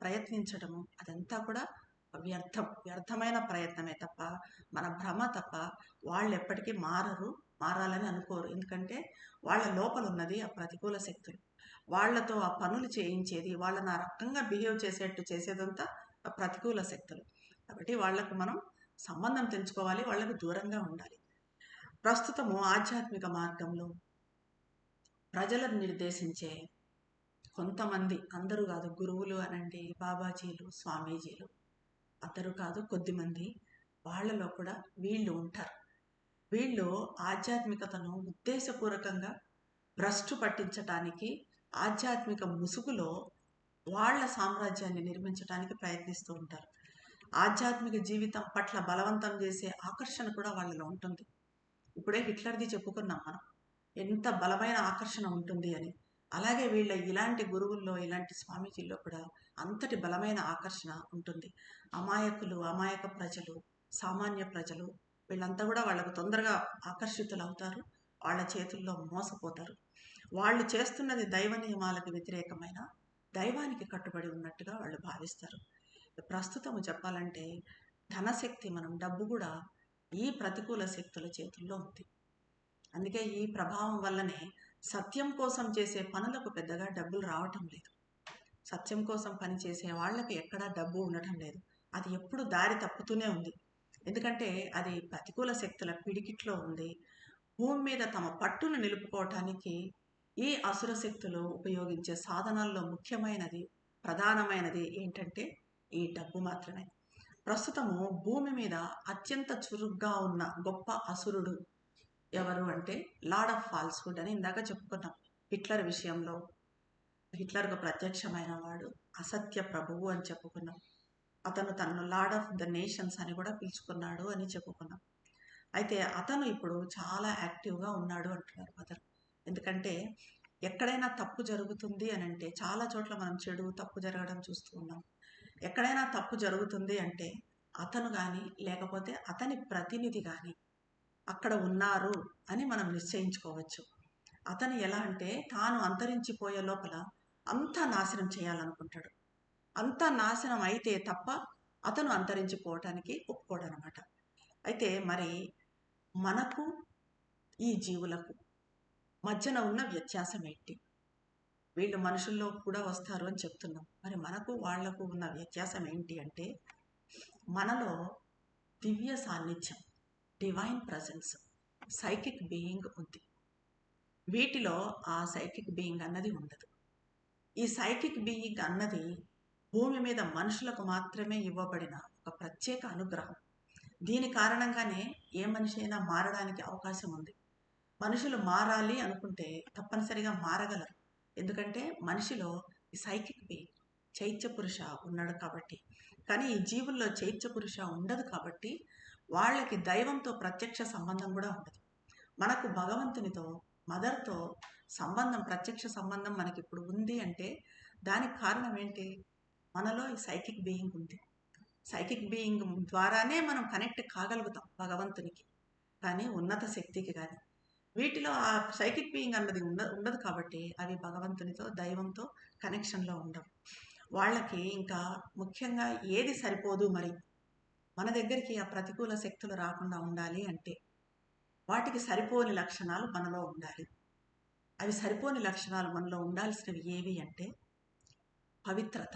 [SPEAKER 1] ప్రయత్నించటము అదంతా కూడా వ్యర్థమైన ప్రయత్నమే తప్ప మన భ్రమ తప్ప. వాళ్ళు ఎప్పటికీ మారాలని అనుకోరు. ఎందుకంటే వాళ్ళ లోపల ఉన్నది ఆ ప్రతికూల శక్తులు. వాళ్లతో ఆ పనులు చేయించేది, వాళ్ళని ఆ రకంగా బిహేవ్ చేసేదంతా ఆ ప్రతికూల శక్తులు. కాబట్టి వాళ్లకు మనం సంబంధం తెంచుకోవాలి, వాళ్లకు దూరంగా ఉండాలి. ప్రస్తుతము ఆధ్యాత్మిక మార్గంలో ప్రజలను నిర్దేశించే కొంతమంది, అందరూ కాదు, గురువులు అనండి, బాబాజీలు, స్వామీజీలు, అందరూ కాదు, కొద్దిమంది, వాళ్ళలో కూడా వీళ్ళు ఉంటారు. వీళ్ళు ఆధ్యాత్మికతను ఉద్దేశపూర్వకంగా భ్రష్టు పట్టించటానికి, ఆధ్యాత్మిక ముసుగులో వాళ్ళ సామ్రాజ్యాన్ని నిర్మించడానికి ప్రయత్నిస్తూ ఉంటారు. ఆధ్యాత్మిక జీవితం పట్ల బలవంతం చేసే ఆకర్షణ కూడా వాళ్ళలో ఉంటుంది. ఇప్పుడే హిట్లర్ది చెప్పుకున్నాం మనం, ఎంత బలమైన ఆకర్షణ ఉంటుంది అని. అలాగే ఇలాంటి గురువుల్లో, ఇలాంటి స్వామీజీల్లో కూడా అంతటి బలమైన ఆకర్షణ ఉంటుంది. అమాయక ప్రజలు, సామాన్య ప్రజలు, వీళ్ళంతా కూడా వాళ్ళకు తొందరగా ఆకర్షితులు అవుతారు, వాళ్ళ చేతుల్లో మోసపోతారు. వాళ్ళు చేస్తున్నది దైవ నియమాలకు వ్యతిరేకమైన, దైవానికి కట్టుబడి ఉన్నట్టుగా వాళ్ళు భావిస్తారు. ప్రస్తుతం చెప్పాలంటే ధనశక్తి, డబ్బు కూడా ఈ ప్రతికూల శక్తుల చేతుల్లో ఉంది. అందుకే ఈ ప్రభావం వల్లనే సత్యం కోసం చేసే పనులకు పెద్దగా డబ్బులు రావటం లేదు. సత్యం కోసం పనిచేసే వాళ్ళకి ఎక్కడా డబ్బు ఉండటం లేదు. అది ఎప్పుడు దారి తప్పుతూనే ఉంది. ఎందుకంటే అది ప్రతికూల శక్తుల పిడికిట్లో ఉంది. భూమి మీద తమ పట్టును నిలుపుకోవటానికి ఈ అసుర శక్తులు ఉపయోగించే సాధనాల్లో ప్రధానమైనది ఏంటంటే ఈ డబ్బు మాత్రమే. ప్రస్తుతము భూమి మీద అత్యంత చురుగ్గా ఉన్న గొప్ప అసురుడు ఎవరు అంటే లార్డ్ ఆఫ్ ఫాల్స్హుడ్ అని ఇందాక చెప్పుకున్నాం. హిట్లర్ విషయంలో హిట్లర్కు ప్రత్యక్షమైన వాడు అసత్య ప్రభువు అని చెప్పుకున్నాం. అతను తనను లార్డ్ ఆఫ్ ద నేషన్స్ అని కూడా పిలుచుకున్నాడు అని చెప్పుకున్నాం. అయితే అతను ఇప్పుడు చాలా యాక్టివ్గా ఉన్నాడు అంటున్నారు మదర్. ఎందుకంటే ఎక్కడైనా తప్పు జరుగుతుంది అని అంటే, చాలా చోట్ల మనం తప్పు జరగడం చూస్తూ ఉన్నాం. ఎక్కడైనా తప్పు జరుగుతుంది అంటే అతను కానీ లేకపోతే అతని ప్రతినిధి కానీ అక్కడ ఉన్నారు అని మనం నిశ్చయించుకోవచ్చు. అతను ఎలా అంటే తాను అంతరించిపోయే లోపల అంతా నాశనం చేయాలనుకుంటాడు. అంతా నాశనం అయితే తప్ప అతను అంతరించిపోవటానికి ఒప్పుకోడనమాట. అయితే మరి మనకు, ఈ జీవులకు మధ్యన ఉన్న వ్యత్యాసం ఏంటి? వీళ్ళు మనుషుల్లో కూడా వస్తారు అని చెప్తున్నాం. మరి మనకు వాళ్లకు ఉన్న వ్యత్యాసం ఏంటి అంటే, మనలో దివ్య సాన్నిధ్యం, డివైన్ ప్రజెన్స్, సైకిక్ బీయింగ్ ఉంది. వీటిలో ఆ సైకిక్ బీయింగ్ అన్నది ఉండదు. ఈ సైకిక్ బీయింగ్ అన్నది భూమి మీద మనుషులకు మాత్రమే ఇవ్వబడిన ఒక ప్రత్యేక అనుగ్రహం. దీని కారణంగానే ఏ మనిషి అయినా మారడానికి అవకాశం ఉంది. మనుషులు మారాలి అనుకుంటే తప్పనిసరిగా మారగలరు. ఎందుకంటే మనిషిలో ఈ సైకిక్ బీయింగ్, చైత్య పురుష ఉన్నాడు కాబట్టి. కానీ ఈ జీవుల్లో చైత్య పురుష ఉండదు కాబట్టి వాళ్ళకి దైవంతో ప్రత్యక్ష సంబంధం కూడా ఉండదు. మనకు భగవంతునితో, మదర్తో సంబంధం, ప్రత్యక్ష సంబంధం మనకి ఇప్పుడు ఉంది అంటే దానికి కారణం ఏంటి? మనలో ఈ సైకిక్ బీయింగ్ ఉంది. సైకిక్ బీయింగ్ ద్వారానే మనం కనెక్ట్ కాగలుగుతాం భగవంతునికి కానీ, ఉన్నత శక్తికి కానీ. వీటిలో ఆ సైకిక్ బీయింగ్ అన్నది ఉండదు కాబట్టి అవి భగవంతునితో, దైవంతో కనెక్షన్లో ఉండవు. వాళ్ళకి ఇంకా ముఖ్యంగా ఏది సరిపోదు. మరి మన దగ్గరికి ఆ ప్రతికూల శక్తులు రాకుండా ఉండాలి అంటే వాటికి సరిపోని లక్షణాలు మనలో ఉండాలి. అవి సరిపోని లక్షణాలు మనలో ఉండాల్సినవి ఏవి అంటే పవిత్రత.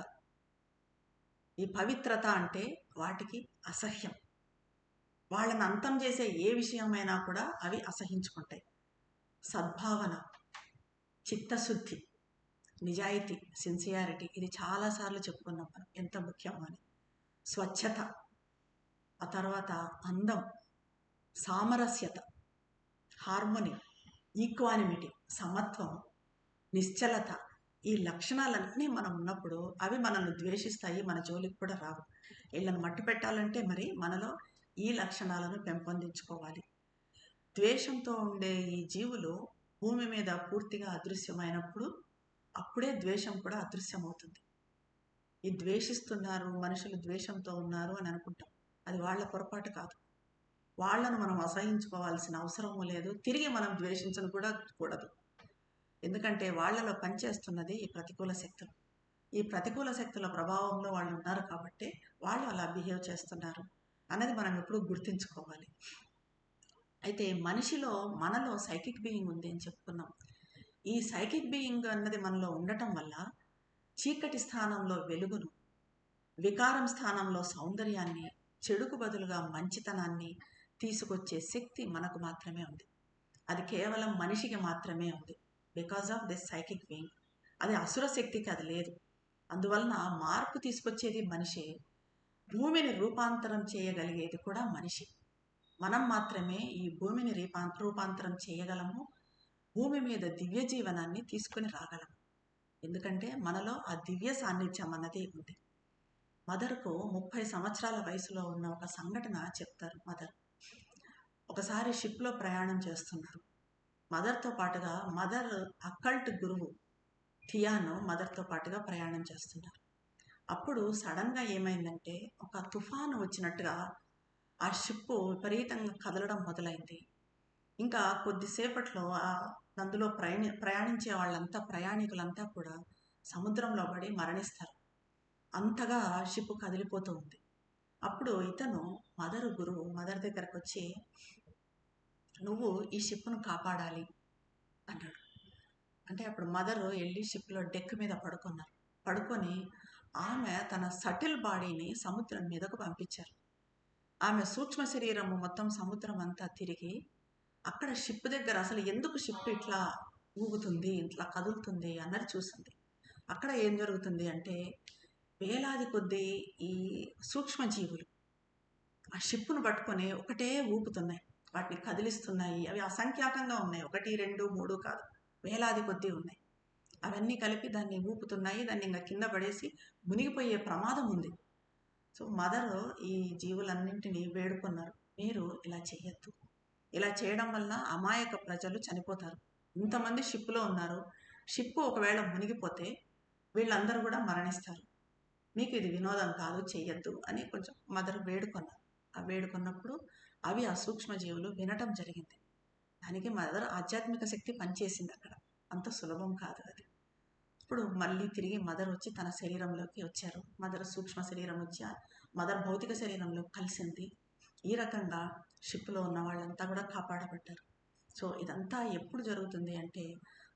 [SPEAKER 1] ఈ పవిత్రత అంటే వాటికి అసహ్యం. వాళ్ళని అంతం చేసే ఏ విషయమైనా కూడా అవి అసహించుకుంటాయి. సద్భావన, చిత్తశుద్ధి, నిజాయితీ, సిన్సియారిటీ, ఇది చాలాసార్లు చెప్పుకున్నాం మనం ఎంత ముఖ్యమో అని. స్వచ్ఛత, ఆ తర్వాత అందం, సామరస్యత, హార్మోని, ఈక్వానిమిటీ, సమత్వం, నిశ్చలత, ఈ లక్షణాలన్నీ మనం ఉన్నప్పుడు అవి మనల్ని ద్వేషిస్తాయి, మన జోలికి కూడా రావు. వీళ్ళని మట్టు పెట్టాలంటే మరి మనలో ఈ లక్షణాలను పెంపొందించుకోవాలి. ద్వేషంతో ఉండే ఈ జీవులు భూమి మీద పూర్తిగా అదృశ్యమైనప్పుడు అప్పుడే ద్వేషం కూడా అదృశ్యమవుతుంది. ఈ ద్వేషిస్తున్నారు, మనుషులు ద్వేషంతో ఉన్నారు అని అనుకుంటాం. అది వాళ్ళ పొరపాటు కాదు. వాళ్లను మనం అసహించుకోవాల్సిన అవసరము లేదు. తిరిగి మనం ద్వేషించను కూడా కూడదు. ఎందుకంటే వాళ్లలో పనిచేస్తున్నది ఈ ప్రతికూల శక్తులు. ఈ ప్రతికూల శక్తుల ప్రభావంలో వాళ్ళు ఉన్నారు కాబట్టి వాళ్ళు అలా బిహేవ్ చేస్తున్నారు అన్నది మనం ఎప్పుడూ గుర్తించుకోవాలి. అయితే మనలో సైకిక్ బీయింగ్ ఉంది అని చెప్పుకున్నాం. ఈ సైకిక్ బీయింగ్ అన్నది మనలో ఉండటం వల్ల చీకటి స్థానంలో వెలుగును, వికారం స్థానంలో సౌందర్యాన్ని, చెడుకు బదులుగా మంచితనాన్ని తీసుకొచ్చే శక్తి మనకు మాత్రమే ఉంది. అది కేవలం మనిషికి మాత్రమే ఉంది. Because of this psychic being. అది అసుర శక్తికి అది లేదు. అందువలన మార్పు తీసుకొచ్చేది మనిషే. భూమిని రూపాంతరం చేయగలిగేది కూడా మనిషి. మనం మాత్రమే ఈ భూమిని రూపాంతరం చేయగలము. భూమి మీద దివ్య జీవనాన్ని తీసుకుని రాగలము. ఎందుకంటే మనలో ఆ దివ్య సాన్నిధ్యం అన్నది ఉంది. మదర్కు 30 సంవత్సరాల వయసులో ఉన్న ఒక సంఘటన చెప్తారు. మదర్ ఒకసారి షిప్లో ప్రయాణం చేస్తున్నారు. మదర్తో పాటుగా మదర్ అక్కల్ట్ గురువు థియాను మదర్తో పాటుగా ప్రయాణం చేస్తున్నారు. అప్పుడు సడన్గా ఏమైందంటే ఒక తుఫాను వచ్చినట్టుగా ఆ షిప్పు విపరీతంగా కదలడం మొదలైంది. ఇంకా కొద్దిసేపట్లో అందులో ప్రయాణించే వాళ్ళంతా, ప్రయాణికులంతా కూడా సముద్రంలో పడి మరణిస్తారు. అంతగా షిప్పు కదిలిపోతూ ఉంది. అప్పుడు ఇతను మదర్ దగ్గరకు వచ్చి, నువ్వు ఈ షిప్ను కాపాడాలి అన్నాడు. అంటే అప్పుడు మదరు వెళ్ళి షిప్లో డెక్ మీద పడుకొని ఆమె తన సటిల్ బాడీని సముద్రం మీదకు పంపించారు. ఆమె సూక్ష్మ శరీరము మొత్తం సముద్రం అంతా తిరిగి అక్కడ షిప్ దగ్గర అసలు ఎందుకు షిప్ ఇట్లా ఊగుతుంది, ఇట్లా కదులుతుంది అన్నది చూసింది. అక్కడ ఏం జరుగుతుంది అంటే వేలాది కొద్దీ ఈ సూక్ష్మజీవులు ఆ షిప్పును పట్టుకొని ఒకటే ఊపుతున్నాయి, వాటిని కదిలిస్తున్నాయి. అవి అసంఖ్యాకంగా ఉన్నాయి, 1, 2, 3 కాదు, వేలాది కొద్దీ ఉన్నాయి. అవన్నీ కలిపి దాన్ని ఊపుతున్నాయి. దాన్ని ఇంకా కింద పడేసి మునిగిపోయే ప్రమాదం ఉంది. సో మదరు ఈ జీవులన్నింటినీ వేడుకున్నారు, మీరు ఇలా చేయొద్దు. ఇలా చేయడం వల్ల అమాయక ప్రజలు చనిపోతారు. ఇంతమంది షిప్లో ఉన్నారు, షిప్పు ఒకవేళ మునిగిపోతే వీళ్ళందరూ కూడా మరణిస్తారు. మీకు ఇది వినోదం కాదు, చెయ్యొద్దు అని కొంచెం మదర్ వేడుకున్నారు. ఆ వేడుకున్నప్పుడు అవి ఆ సూక్ష్మజీవులు వినటం జరిగింది. దానికి మదర్ ఆధ్యాత్మిక శక్తి పనిచేసింది అక్కడ. అంత సులభం కాదు అది. ఇప్పుడు మళ్ళీ తిరిగి మదర్ వచ్చి తన శరీరంలోకి వచ్చారు. మదర్ సూక్ష్మ శరీరం వచ్చి మదర్ భౌతిక శరీరంలో కలిసింది. ఈ రకంగా షిప్లో ఉన్న వాళ్ళంతా కూడా కాపాడబడ్డారు. సో ఇదంతా ఎప్పుడు జరుగుతుంది అంటే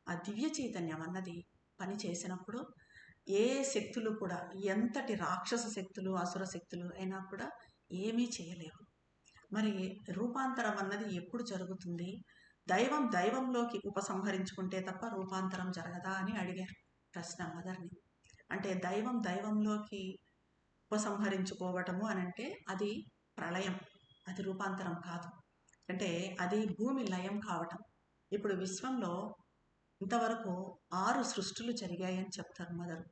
[SPEAKER 1] ఆ దివ్య చైతన్యం అన్నది పని చేసినప్పుడు ఏ శక్తులు కూడా ఎంతటి రాక్షస శక్తులు అసుర శక్తులు అయినా కూడా ఏమీ చేయలేవు. మరి రూపాంతరం అన్నది ఎప్పుడు జరుగుతుంది? దైవంలోకి ఉపసంహరించుకుంటే తప్ప రూపాంతరం జరగదా అని అడిగారు ప్రశ్న మదర్ని. అంటే దైవంలోకి ఉపసంహరించుకోవటము అని అంటే అది ప్రళయం, అది రూపాంతరం కాదు. అంటే అది భూమి లయం కావటం. ఇప్పుడు విశ్వంలో ఇంతవరకు 6 సృష్టులు జరిగాయని చెప్తారు మదర్.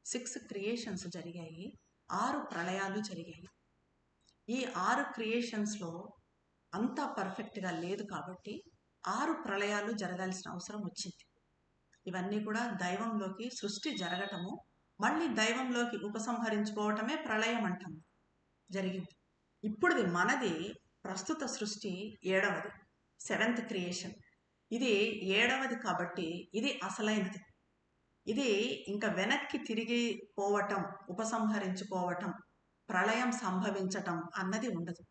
[SPEAKER 1] 6 క్రియేషన్స్ జరిగాయి, 6 ప్రళయాలు జరిగాయి. ఈ 6 క్రియేషన్స్లో అంతా పర్ఫెక్ట్గా లేదు కాబట్టి 6 ప్రళయాలు జరగాల్సిన అవసరం వచ్చింది. ఇవన్నీ కూడా దైవంలోకి సృష్టి జరగటము, మళ్ళీ దైవంలోకి ఉపసంహరించుకోవటమే ప్రళయం అంటాం జరిగింది. ఇప్పుడుది మనది ప్రస్తుత సృష్టి 7వది, 7th క్రియేషన్. ఇది 7వది కాబట్టి ఇది అసలైనది. ఇది ఇంకా వెనక్కి తిరిగి పోవటం, ఉపసంహరించుకోవటం, ప్రళయం సంభవించటం అన్నది ఉండదు.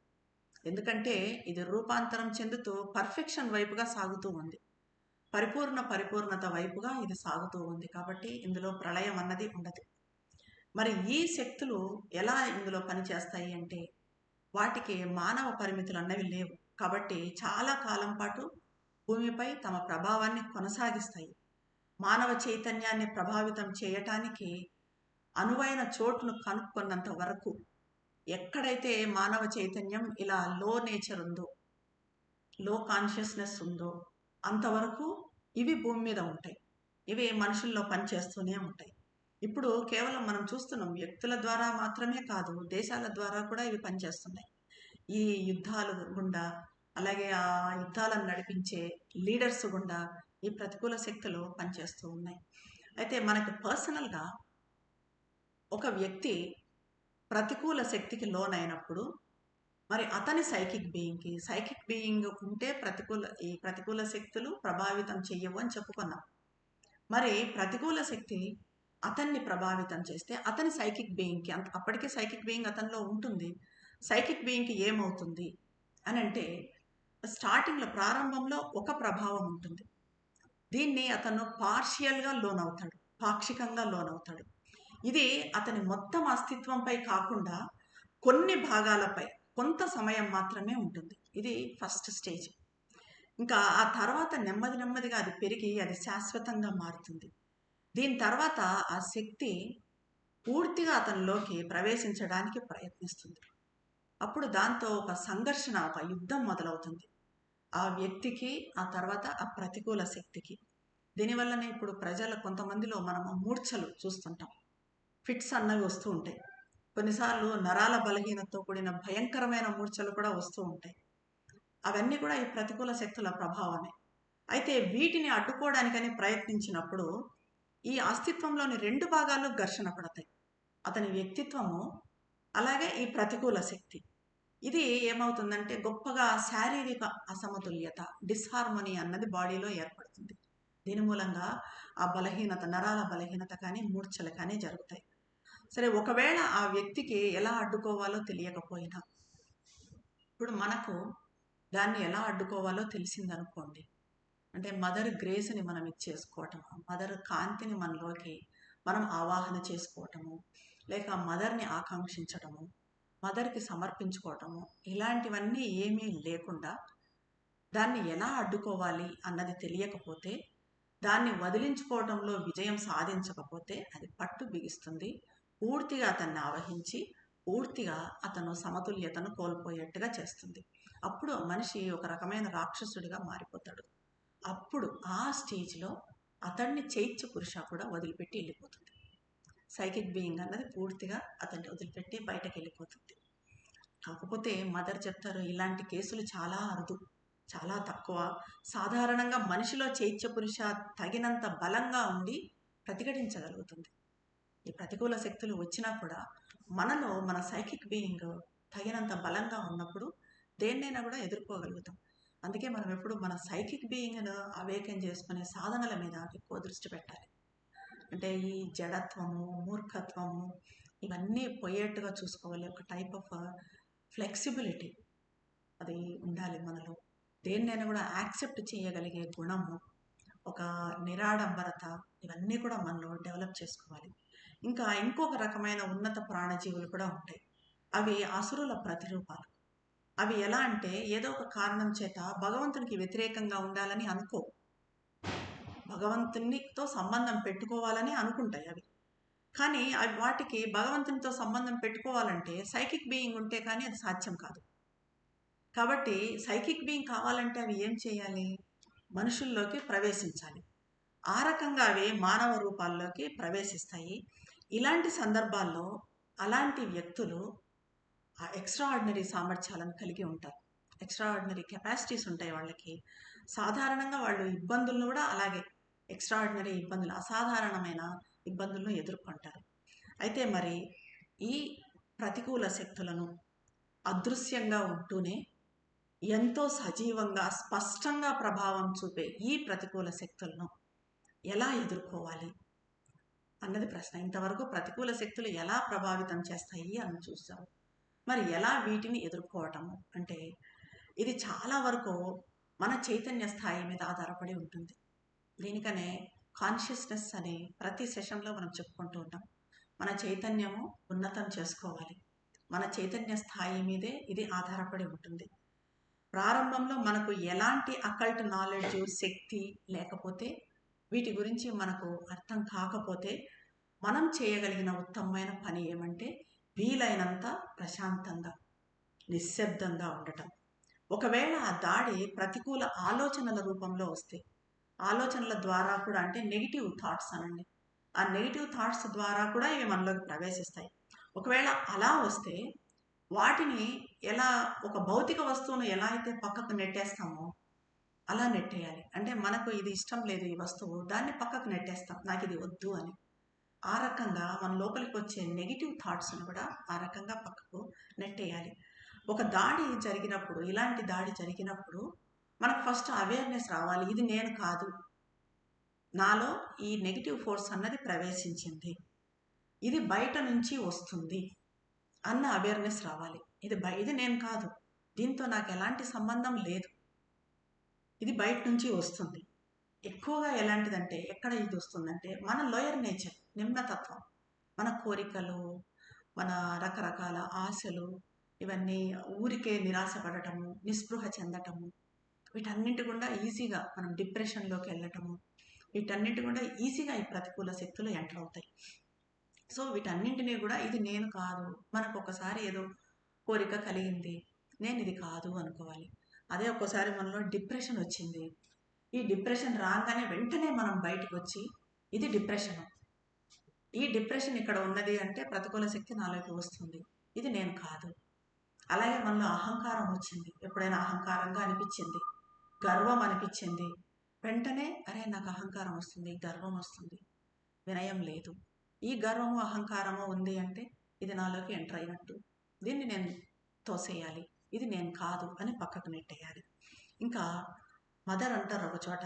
[SPEAKER 1] ఎందుకంటే ఇది రూపాంతరం చెందుతూ పర్ఫెక్షన్ వైపుగా సాగుతూ ఉంది, పరిపూర్ణత వైపుగా ఇది సాగుతూ ఉంది. కాబట్టి ఇందులో ప్రళయం అన్నది ఉండదు. మరి ఈ శక్తులు ఎలా ఇందులో పనిచేస్తాయి అంటే వాటికి మానవ పరిమితులు అన్నవి లేవు కాబట్టి చాలా కాలం పాటు భూమిపై తమ ప్రభావాన్ని కొనసాగిస్తాయి. మానవ చైతన్యాన్ని ప్రభావితం చేయటానికి అనువైన చోటును కనుక్కున్నంత వరకు, ఎక్కడైతే మానవ చైతన్యం ఇలా లో నేచర్ ఉందో, లో కాన్షియస్నెస్ ఉందో అంతవరకు ఇవి భూమి మీద ఉంటాయి. ఇవి మనుషుల్లో పనిచేస్తూనే ఉంటాయి. ఇప్పుడు కేవలం మనం చూస్తున్నాం వ్యక్తుల ద్వారా మాత్రమే కాదు, దేశాల ద్వారా కూడా ఇవి పనిచేస్తున్నాయి. ఈ యుద్ధాలు గుండా, అలాగే ఆ యుద్ధాలను నడిపించే లీడర్స్ గుండా ఈ ప్రతికూల శక్తులు పనిచేస్తూ ఉన్నాయి. అయితే మనకి పర్సనల్గా ఒక వ్యక్తి ప్రతికూల శక్తికి లోనైనప్పుడు మరి అతని సైకిక్ బీయింగ్ ఉంటే ఈ ప్రతికూల శక్తులు ప్రభావితం చెయ్యవు అని చెప్పుకున్నాం. మరి ప్రతికూల శక్తి అతన్ని ప్రభావితం చేస్తే అతని సైకిక్ బీయింగ్కి అప్పటికే సైకిక్ బీయింగ్ అతనిలో ఉంటుంది. సైకిక్ బీయింగ్కి ఏమవుతుంది అని అంటే స్టార్టింగ్లో ప్రారంభంలో ఒక ప్రభావం ఉంటుంది. దీన్ని అతను పార్షియల్గా లోనవుతాడు, పాక్షికంగా లోనవుతాడు. ఇది అతని మొత్తం అస్తిత్వంపై కాకుండా కొన్ని భాగాలపై కొంత సమయం మాత్రమే ఉంటుంది. ఇది ఫస్ట్ స్టేజ్. ఇంకా ఆ తర్వాత నెమ్మదిగా అది పెరిగి అది శాశ్వతంగా మారుతుంది. దీని తర్వాత ఆ శక్తి పూర్తిగా అతనిలోకి ప్రవేశించడానికి ప్రయత్నిస్తుంది. అప్పుడు దాంతో ఒక సంఘర్షణ, ఒక యుద్ధం మొదలవుతుంది ఆ వ్యక్తికి, ఆ తర్వాత ఆ ప్రతికూల శక్తికి. దీనివల్లనే ఇప్పుడు కొంతమందిలో మనం మూర్ఛలు చూస్తుంటాం, ఫిట్స్ అన్నవి వస్తూ ఉంటాయి. కొన్నిసార్లు నరాల బలహీనతతో కూడిన భయంకరమైన మూర్ఛలు కూడా వస్తూ ఉంటాయి. అవన్నీ కూడా ఈ ప్రతికూల శక్తుల ప్రభావమే. అయితే వీటిని అడ్డుకోవడానికని ప్రయత్నించినప్పుడు ఈ అస్తిత్వంలోని 2 భాగాలు ఘర్షణ పడతాయి, అతని వ్యక్తిత్వము అలాగే ఈ ప్రతికూల శక్తి. ఇది ఏమవుతుందంటే గొప్పగా శారీరక అసమతుల్యత, డిస్హార్మోనీ అన్నది బాడీలో ఏర్పడుతుంది. దీని మూలంగా ఆ బలహీనత, నరాల బలహీనత కానీ మూర్ఛలు కానీ జరుగుతాయి. సరే, ఒకవేళ ఆ వ్యక్తికి ఎలా అడ్డుకోవాలో తెలియకపోయినా, ఇప్పుడు మనకు దాన్ని ఎలా అడ్డుకోవాలో తెలిసిందనుకోండి, అంటే మదర్ గ్రేస్ని మనం ఇచ్చేసుకోవటము, మదర్ కాంతిని మనలోకి మనం ఆవాహన చేసుకోవటము, లేక మదర్ని ఆకాంక్షించటము, మదర్కి సమర్పించుకోవటము, ఇలాంటివన్నీ ఏమీ లేకుండా దాన్ని ఎలా అడ్డుకోవాలి అన్నది తెలియకపోతే, దాన్ని వదిలించుకోవటంలో విజయం సాధించకపోతే అది పట్టు బిగిస్తుంది, పూర్తిగా అతన్ని ఆవహించి పూర్తిగా అతను సమతుల్యతను కోల్పోయేట్టుగా చేస్తుంది. అప్పుడు మనిషి ఒక రకమైన రాక్షసుడిగా మారిపోతాడు. అప్పుడు ఆ స్టేజ్లో అతన్ని చైత్య పురుష కూడా వదిలిపెట్టి వెళ్ళిపోతుంది. సైకిక్ బీయింగ్ అన్నది పూర్తిగా అతన్ని వదిలిపెట్టి బయటకు వెళ్ళిపోతుంది. కాకపోతే మదర్ చెప్తారు, ఇలాంటి కేసులు చాలా అరుదు, చాలా తక్కువ. సాధారణంగా మనిషిలో చైత్య పురుష తగినంత బలంగా ఉండి ప్రతిఘటించగలుగుతుంది. ఈ ప్రతికూల శక్తులు వచ్చినా కూడా మనలో మన సైకిక్ బీయింగ్ తగినంత బలంగా ఉన్నప్పుడు దేన్నైనా కూడా ఎదుర్కోగలుగుతాం. అందుకే మనం ఎప్పుడు మన సైకిక్ బీయింగ్ను అవేకం చేసుకునే సాధనల మీద ఎక్కువ దృష్టి పెట్టాలి. అంటే ఈ జడత్వము, మూర్ఖత్వము ఇవన్నీ పోయేట్టుగా చూసుకోవాలి. ఒక టైప్ ఆఫ్ ఫ్లెక్సిబిలిటీ అది ఉండాలి మనలో. దేన్నైనా కూడా యాక్సెప్ట్ చేయగలిగే గుణము, ఒక నిరాడంబరత, ఇవన్నీ కూడా మనలో డెవలప్ చేసుకోవాలి. ఇంకా ఇంకొక రకమైన ఉన్నత ప్రాణజీవులు కూడా ఉంటాయి. అవి అసురుల ప్రతిరూపాలు. అవి ఎలా అంటే ఏదో ఒక కారణం చేత భగవంతునికి వ్యతిరేకంగా ఉండాలని అనుకో, భగవంతునితో సంబంధం పెట్టుకోవాలని అనుకుంటాయి అవి. కానీ అవి వాటికి భగవంతునితో సంబంధం పెట్టుకోవాలంటే సైకిక్ బీయింగ్ ఉంటే కానీ అది సాధ్యం కాదు. కాబట్టి సైకిక్ బీయింగ్ కావాలంటే అవి ఏం చేయాలి? మనుషుల్లోకి ప్రవేశించాలి. ఆ రకంగా అవి మానవ రూపాల్లోకి ప్రవేశిస్తాయి. ఇలాంటి సందర్భాల్లో అలాంటి వ్యక్తులు ఆ ఎక్స్ట్రాఆర్డినరీ సామర్థ్యాలను కలిగి ఉంటారు. ఎక్స్ట్రాఆర్డినరీ కెపాసిటీస్ ఉంటాయి వాళ్ళకి. సాధారణంగా వాళ్ళు ఇబ్బందులను కూడా అలాగే ఎక్స్ట్రాఆర్డినరీ ఇబ్బందులు, అసాధారణమైన ఇబ్బందులను ఎదుర్కొంటారు. అయితే మరి ఈ ప్రతికూల శక్తులను అదృశ్యంగా ఉంటూనే ఎంతో సజీవంగా స్పష్టంగా ప్రభావం చూపే ఈ ప్రతికూల శక్తులను ఎలా ఎదుర్కోవాలి అన్నది ప్రశ్న. ఇంతవరకు ప్రతికూల శక్తులు ఎలా ప్రభావితం చేస్తాయి అని చూసాం. మరి ఎలా వీటిని ఎదుర్కోవటము అంటే ఇది చాలా వరకు మన చైతన్య స్థాయి మీద ఆధారపడి ఉంటుంది. దీనికనే కాన్షియస్నెస్ అని ప్రతి సెషన్లో మనం చెప్పుకుంటూ ఉంటాం. మన చైతన్యము ఉన్నతం చేసుకోవాలి. మన చైతన్య స్థాయి మీదే ఇది ఆధారపడి ఉంటుంది. ప్రారంభంలో మనకు ఎలాంటి అకల్ట్ నాలెడ్జ్, శక్తి లేకపోతే, వీటి గురించి మనకు అర్థం కాకపోతే మనం చేయగలిగిన ఉత్తమమైన పని ఏమంటే వీలైనంత ప్రశాంతంగా, నిశ్శబ్దంగా ఉండటం. ఒకవేళ ఆ దాడి ప్రతికూల ఆలోచనల రూపంలో వస్తే, ఆలోచనల ద్వారా కూడా అంటే నెగిటివ్ థాట్స్ అనండి, ఆ నెగిటివ్ థాట్స్ ద్వారా కూడా ఇవి మనలోకి ప్రవేశిస్తాయి. ఒకవేళ అలా వస్తే వాటిని ఎలా, ఒక భౌతిక వస్తువును ఎలా అయితే పక్కకు నెట్టేస్తామో అలా నెట్టేయాలి. అంటే మనకు ఇది ఇష్టం లేదు ఈ వస్తువు, దాన్ని పక్కకు నెట్టేస్తాం, నాకు ఇది వద్దు అని. ఆ రకంగా మన లోపలికి వచ్చే నెగిటివ్ థాట్స్ను కూడా ఆ రకంగా పక్కకు నెట్టేయాలి. ఒక దాడి జరిగినప్పుడు, ఇలాంటి దాడి జరిగినప్పుడు మనకు ఫస్ట్ అవేర్నెస్ రావాలి. ఇది నేను కాదు, నాలో ఈ నెగిటివ్ ఫోర్స్ అన్నది ప్రవేశించింది, ఇది బయట నుంచి వస్తుంది అన్న అవేర్నెస్ రావాలి. ఇది నేను కాదు, దీంతో నాకు ఎలాంటి సంబంధం లేదు, ఇది బయట నుంచి వస్తుంది. ఎక్కువగా ఎలాంటిదంటే ఎక్కడ ఇది వస్తుందంటే మన లోయర్ నేచర్, నిమ్నతత్వం, మన కోరికలు, మన రకరకాల ఆశలు, ఇవన్నీ ఊరికే నిరాశపడటము, నిస్పృహ చెందటము, వీటన్నింటి గుండా ఈజీగా మనం డిప్రెషన్లోకి వెళ్ళటము, వీటన్నింటి గుండా ఈజీగా ఈ ప్రతికూల శక్తులు ఎంటర్ అవుతాయి. సో వీటన్నింటినీ కూడా ఇది నేను కాదు, మనకు ఒకసారి ఏదో కోరిక కలిగింది, నేను ఇది కాదు అనుకోవాలి. అదే ఒక్కోసారి మనలో డిప్రెషన్ వచ్చింది, ఈ డిప్రెషన్ రాగానే వెంటనే మనం బయటకు వచ్చి ఇది డిప్రెషన్, ఈ డిప్రెషన్ ఇక్కడ ఉన్నది అంటే ప్రతికూల శక్తి నాలోకి వస్తుంది, ఇది నేను కాదు. అలాగే మనలో అహంకారం వచ్చింది, ఎప్పుడైనా అహంకారంగా అనిపించింది, గర్వం అనిపించింది, వెంటనే అరే నాకు అహంకారం వస్తుంది, గర్వం వస్తుంది, వినయం లేదు, ఈ గర్వము అహంకారము ఉంది అంటే ఇది నాలోకి ఎంటర్ అయినట్టు, దీన్ని నేను తోసేయాలి, ఇది నేను కాదు అని పక్కకు నెట్టేయాలి. ఇంకా మదర్ అంటారు ఒక చోట,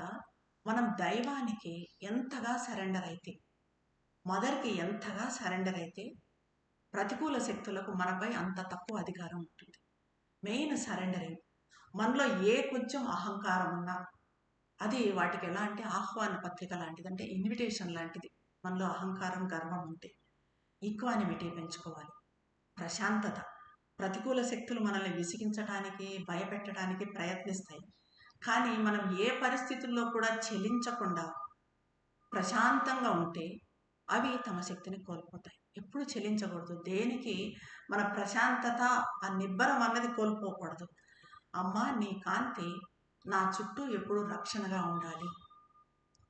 [SPEAKER 1] మనం దైవానికి ఎంతగా సరెండర్ అయితే, మదర్కి ఎంతగా సరెండర్ అయితే ప్రతికూల శక్తులకు మనపై అంత తక్కువ అధికారం ఉంటుంది. Main surrendering. మనలో ఏ కొంచెం అహంకారం ఉన్నా అది వాటికి ఎలా అంటే ఆహ్వాన పత్రిక లాంటిది, అంటే ఇన్విటేషన్ లాంటిది. మనలో అహంకారం, గర్వం ఉంటే ఈక్వానిమిటీ పెంచుకోవాలి, ప్రశాంతత. ప్రతికూల శక్తులు మనల్ని విసిగించడానికి, భయపెట్టడానికి ప్రయత్నిస్తాయి. కానీ మనం ఏ పరిస్థితుల్లో కూడా చెలించకుండా ప్రశాంతంగా ఉంటే అవి తమ శక్తిని కోల్పోతాయి. ఎప్పుడు చెలించకూడదు, దేనికి మన ప్రశాంతత, ఆ నిబ్బరం అన్నది కోల్పోకూడదు. అమ్మా నీ కాంతి నా చుట్టూ ఎప్పుడు రక్షణగా ఉండాలి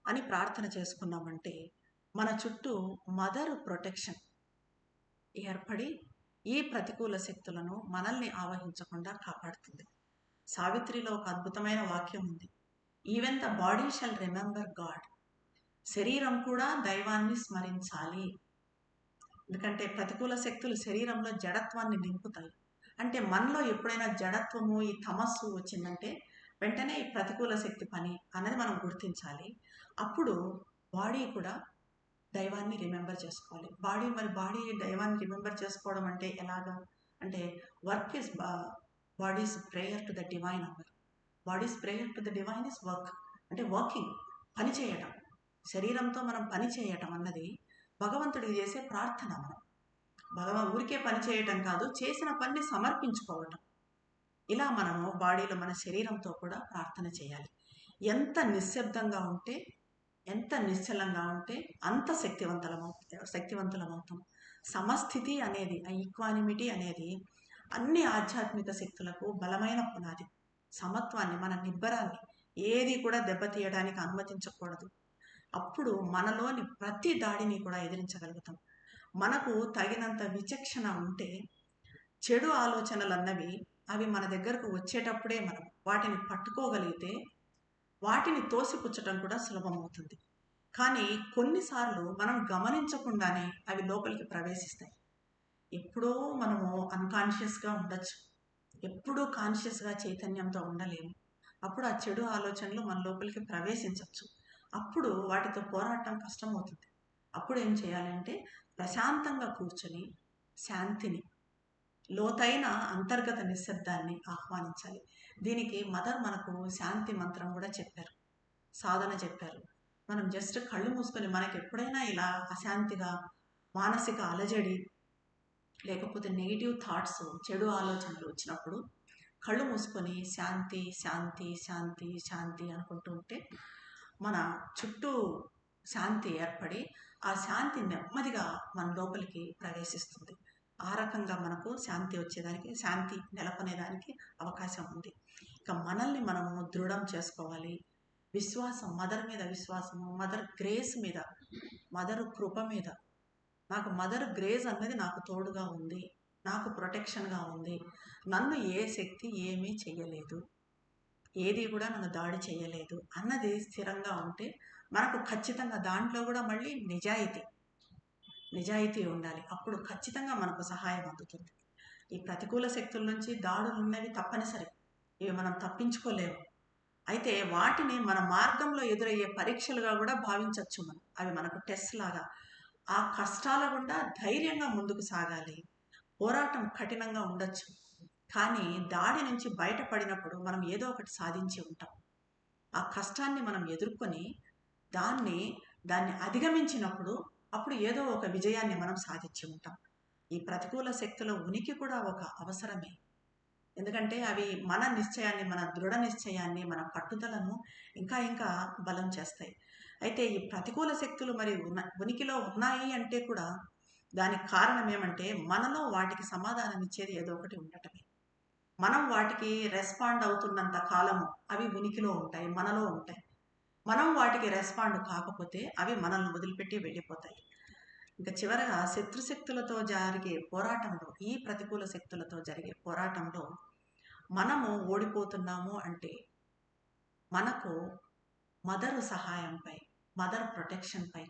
[SPEAKER 1] అని ప్రార్థన చేసుకున్నామంటే మన చుట్టూ మదర్ ప్రొటెక్షన్ ఏర్పడి ఈ ప్రతికూల శక్తులను మనల్ని ఆవహించకుండా కాపాడుతుంది. సావిత్రిలో ఒక అద్భుతమైన వాక్యం ఉంది, even the body shall remember God. శరీరం కూడా దైవాన్ని స్మరించాలి. ఎందుకంటే ప్రతికూల శక్తులు శరీరంలో జడత్వాన్ని నింపుతాయి. అంటే మనలో ఎప్పుడైనా జడత్వము, ఈ తమస్సు వచ్చిందంటే వెంటనే ఈ ప్రతికూల శక్తి పని అన్నది మనం గుర్తించాలి. అప్పుడు బాడీ కూడా దైవాన్ని రిమెంబర్ చేసుకోవాలి. బాడీ దైవాన్ని రిమెంబర్ చేసుకోవడం అంటే ఎలాగా అంటే work is body's prayer to the divine అన్నారు. Body's prayer to the divine is work, అంటే వర్కింగ్, పని చేయటం. శరీరంతో మనం పని చేయటం అన్నది భగవంతుడికి చేసే ప్రార్థన. మనం ఊరికే పని చేయటం కాదు, చేసిన పనిని సమర్పించుకోవటం. ఇలా మనము బాడీలో మన శరీరంతో కూడా ప్రార్థన చేయాలి. ఎంత నిశ్శబ్దంగా ఉంటే, ఎంత నిశ్చలంగా ఉంటే అంత శక్తివంతులమవుతాం. సమస్థితి అనేది, ఆ ఈక్వానిమిటీ అనేది అన్ని ఆధ్యాత్మిక శక్తులకు బలమైన పునాది. సమత్వాన్ని, మన నిబ్బరాన్ని ఏది కూడా దెబ్బతీయడానికి అనుమతించకూడదు. అప్పుడు మనలోని ప్రతి దాడిని కూడా ఎదిరించగలుగుతాం. మనకు తగినంత విచక్షణ ఉంటే చెడు ఆలోచనలు అన్నవి అవి మన దగ్గరకు వచ్చేటప్పుడే మనం వాటిని పట్టుకోగలిగితే వాటిని తోసిపుచ్చటం కూడా సులభమవుతుంది. కానీ కొన్నిసార్లు మనం గమనించకుండానే అవి లోపలికి ప్రవేశిస్తాయి. ఎప్పుడో మనము అన్కాన్షియస్గా ఉండొచ్చు, ఎప్పుడూ కాన్షియస్గా చైతన్యంతో ఉండలేము. అప్పుడు ఆ చెడు ఆలోచనలు మన లోపలికి ప్రవేశించవచ్చు. అప్పుడు వాటితో పోరాటం కష్టమవుతుంది. అప్పుడు ఏం చేయాలంటే ప్రశాంతంగా కూర్చొని శాంతిని, లోతైన అంతర్గత నిశ్శబ్దాన్ని ఆహ్వానించాలి. దీనికి మదర్ మనకు శాంతి మంత్రం కూడా చెప్పారు, సాధన చెప్పారు. మనం జస్ట్ కళ్ళు మూసుకొని, మనకి ఎప్పుడైనా ఇలా అశాంతిగా, మానసిక అలజడి, లేకపోతే నెగిటివ్ థాట్స్, చెడు ఆలోచనలు వచ్చినప్పుడు కళ్ళు మూసుకొని శాంతి శాంతి శాంతి శాంతి అనుకుంటూ ఉంటే మన చుట్టూ శాంతి ఏర్పడి ఆ శాంతి నెమ్మదిగా మన లోపలికి ప్రవేశిస్తుంది. ఆ రకంగా మనకు శాంతి వచ్చేదానికి, శాంతి నెలకొనేదానికి అవకాశం ఉంది. ఇక మనల్ని మనము దృఢం చేసుకోవాలి. విశ్వాసం, మదర్ మీద విశ్వాసము, మదర్ గ్రేస్ మీద, మదర్ కృప మీద. నాకు మదర్ గ్రేస్ అన్నది నాకు తోడుగా ఉంది, నాకు ప్రొటెక్షన్గా ఉంది. నన్ను ఏ శక్తి ఏమీ చెయ్యలేదు, ఏది కూడా నన్ను దాడి చేయలేదు అన్నది స్థిరంగా ఉంటే మనకు ఖచ్చితంగా దాంట్లో కూడా మళ్ళీ నిజాయితీ ఉండాలి. అప్పుడు ఖచ్చితంగా మనకు సహాయం అందుతుంది. ఈ ప్రతికూల శక్తుల నుంచి దాడులు ఉన్నవి తప్పనిసరి, ఇవి మనం తప్పించుకోలేము. అయితే వాటిని మన మార్గంలో ఎదురయ్యే పరీక్షలుగా కూడా భావించవచ్చు మనం. అవి మనకు టెస్ట్ లాగా. ఆ కష్టాల గుండా ధైర్యంగా ముందుకు సాగాలి. పోరాటం కఠినంగా ఉండొచ్చు, కానీ దాడి నుంచి బయటపడినప్పుడు మనం ఏదో ఒకటి సాధించి ఉంటాం. ఆ కష్టాన్ని మనం ఎదుర్కొని దాన్ని అధిగమించినప్పుడు అప్పుడు ఏదో ఒక విజయాన్ని మనం సాధించి ఉంటాం. ఈ ప్రతికూల శక్తుల ఉనికి కూడా ఒక అవసరమే. ఎందుకంటే అవి మన నిశ్చయాన్ని, మన దృఢ నిశ్చయాన్ని, మన పట్టుదలను ఇంకా ఇంకా బలం చేస్తాయి. అయితే ఈ ప్రతికూల శక్తులు మరి ఉనికిలో ఉన్నాయి అంటే కూడా దానికి కారణం ఏమంటే మనలో వాటికి సమాధానం ఇచ్చేది ఏదో ఒకటి ఉండటమే. మనం వాటికి రెస్పాండ్ అవుతున్నంత కాలము అవి ఉనికిలో ఉంటాయి, మనలో ఉంటాయి. మనం వాటికి రెస్పాండ్ కాకపోతే అవి మనల్ని వదిలిపెట్టి వెళ్ళిపోతాయి. ఇంకా చివరగా శత్రుశక్తులతో జరిగే పోరాటంలో, ఈ ప్రతికూల శక్తులతో జరిగే పోరాటంలో మనము ఓడిపోతున్నాము అంటే మనకు మదర్ సహాయంపై, మదర్ ప్రొటెక్షన్పై,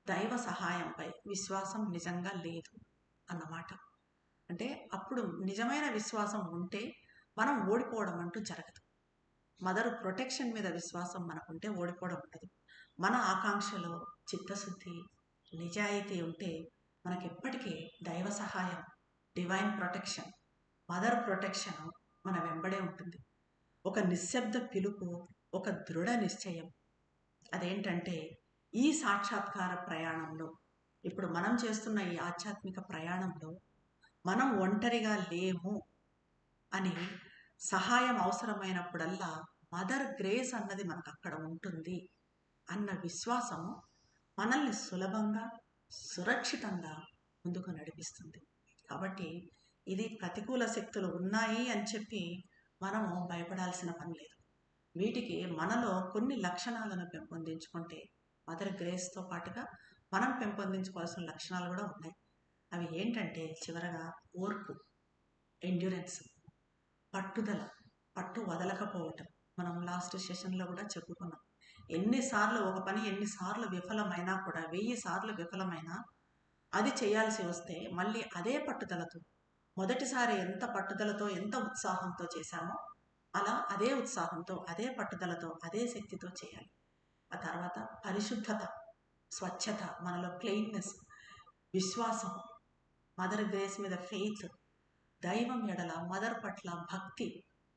[SPEAKER 1] దైవ సహాయంపై విశ్వాసం నిజంగా లేదు అన్నమాట. అంటే అప్పుడు నిజమైన విశ్వాసం ఉంటే మనం ఓడిపోవడం అంటూ జరగదు. మదర్ ప్రొటెక్షన్ మీద విశ్వాసం మనకుంటే ఓడిపోవడం ఉండదు. మన ఆకాంక్షలో చిత్తశుద్ధి, నిజాయితీ ఉంటే మనకి ఎప్పటికీ దైవ సహాయం, డివైన్ ప్రొటెక్షన్, మదర్ ప్రొటెక్షన్ మన వెంబడే ఉంటుంది. ఒక నిశ్శబ్ద పిలుపు, ఒక దృఢ నిశ్చయం. అదేంటంటే ఈ సాక్షాత్కార ప్రయాణంలో, ఇప్పుడు మనం చేస్తున్న ఈ ఆధ్యాత్మిక ప్రయాణంలో మనం ఒంటరిగా లేము అని, సహాయం అవసరమైనప్పుడల్లా మదర్ గ్రేస్ అన్నది మనకు అక్కడ ఉంటుంది అన్న విశ్వాసం మనల్ని సులభంగా, సురక్షితంగా ముందుకు నడిపిస్తుంది. కాబట్టి ఇది ప్రతికూల శక్తులు ఉన్నాయి అని చెప్పి మనము భయపడాల్సిన పని లేదు. వీటికి మనలో కొన్ని లక్షణాలను పెంపొందించుకుంటే, మదర్ గ్రేస్తో పాటుగా మనం పెంపొందించుకోవాల్సిన లక్షణాలు కూడా ఉన్నాయి. అవి ఏంటంటే చివరగా ఓర్పు, ఎండ్యూరెన్స్, పట్టుదల, పట్టు వదలకపోవటం. మనం లాస్ట్ సెషన్లో కూడా చెప్పుకున్నాం. ఎన్నిసార్లు ఒక పని ఎన్నిసార్లు విఫలమైనా కూడా, 1000 సార్లు విఫలమైనా అది చేయాల్సి వస్తే మళ్ళీ అదే పట్టుదలతో, మొదటిసారి ఎంత పట్టుదలతో, ఎంత ఉత్సాహంతో చేశామో అలా అదే ఉత్సాహంతో, అదే పట్టుదలతో, అదే శక్తితో చేయాలి. ఆ తర్వాత పరిశుద్ధత, స్వచ్ఛత, మనలో క్లీన్నెస్, విశ్వాసం, మదర్ గ్రేస్ మీద ఫెయిత్, దైవం ఎడల, మదర్ పట్ల భక్తి,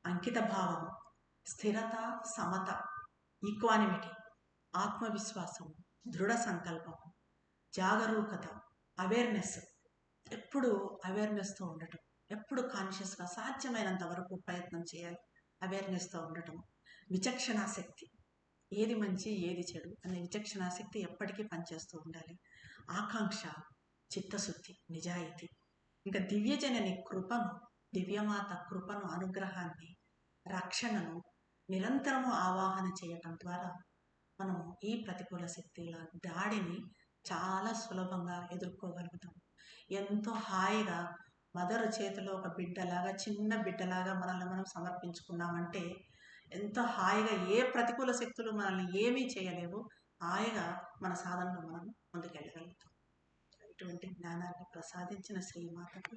[SPEAKER 1] అంకిత భావము, స్థిరత, సమత, ఈక్వానిమిటీ, ఆత్మవిశ్వాసం, దృఢ సంకల్పం, జాగరూకత, అవేర్నెస్. ఎప్పుడు అవేర్నెస్తో ఉండటం, ఎప్పుడు కాన్షియస్గా సాధ్యమైనంత వరకు ప్రయత్నం చేయాలి. అవేర్నెస్తో ఉండటం, విచక్షణాశక్తి, ఏది మంచి ఏది చెడు అనే విచక్షణాశక్తి ఎప్పటికీ పనిచేస్తూ ఉండాలి. ఆకాంక్ష, చిత్తశుద్ధి, నిజాయితీ, ఇంకా దివ్యజనని కృపను, దివ్యమాత కృపను, అనుగ్రహాన్ని, రక్షణను నిరంతరము ఆవాహన చేయటం ద్వారా మనము ఈ ప్రతికూల శక్తుల దాడిని చాలా సులభంగా ఎదుర్కోగలుగుతాం. ఎంతో హాయిగా మదర్ చేతిలో ఒక బిడ్డలాగా, చిన్న బిడ్డలాగా మనల్ని మనం సమర్పించుకున్నామంటే ఎంతో హాయిగా ఏ ప్రతికూల శక్తులు మనల్ని ఏమీ చేయలేవు. హాయిగా మన సాధనలో మనం ముందుకెళ్ళగలుగుతాం. ఇటువంటి జ్ఞానాన్ని ప్రసాదించిన శ్రీమాతకు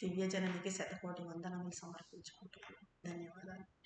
[SPEAKER 1] దివ్యజననికి శతకోటి వందనములు సమర్పించుకుంటున్నాను. ధన్యవాదాలు.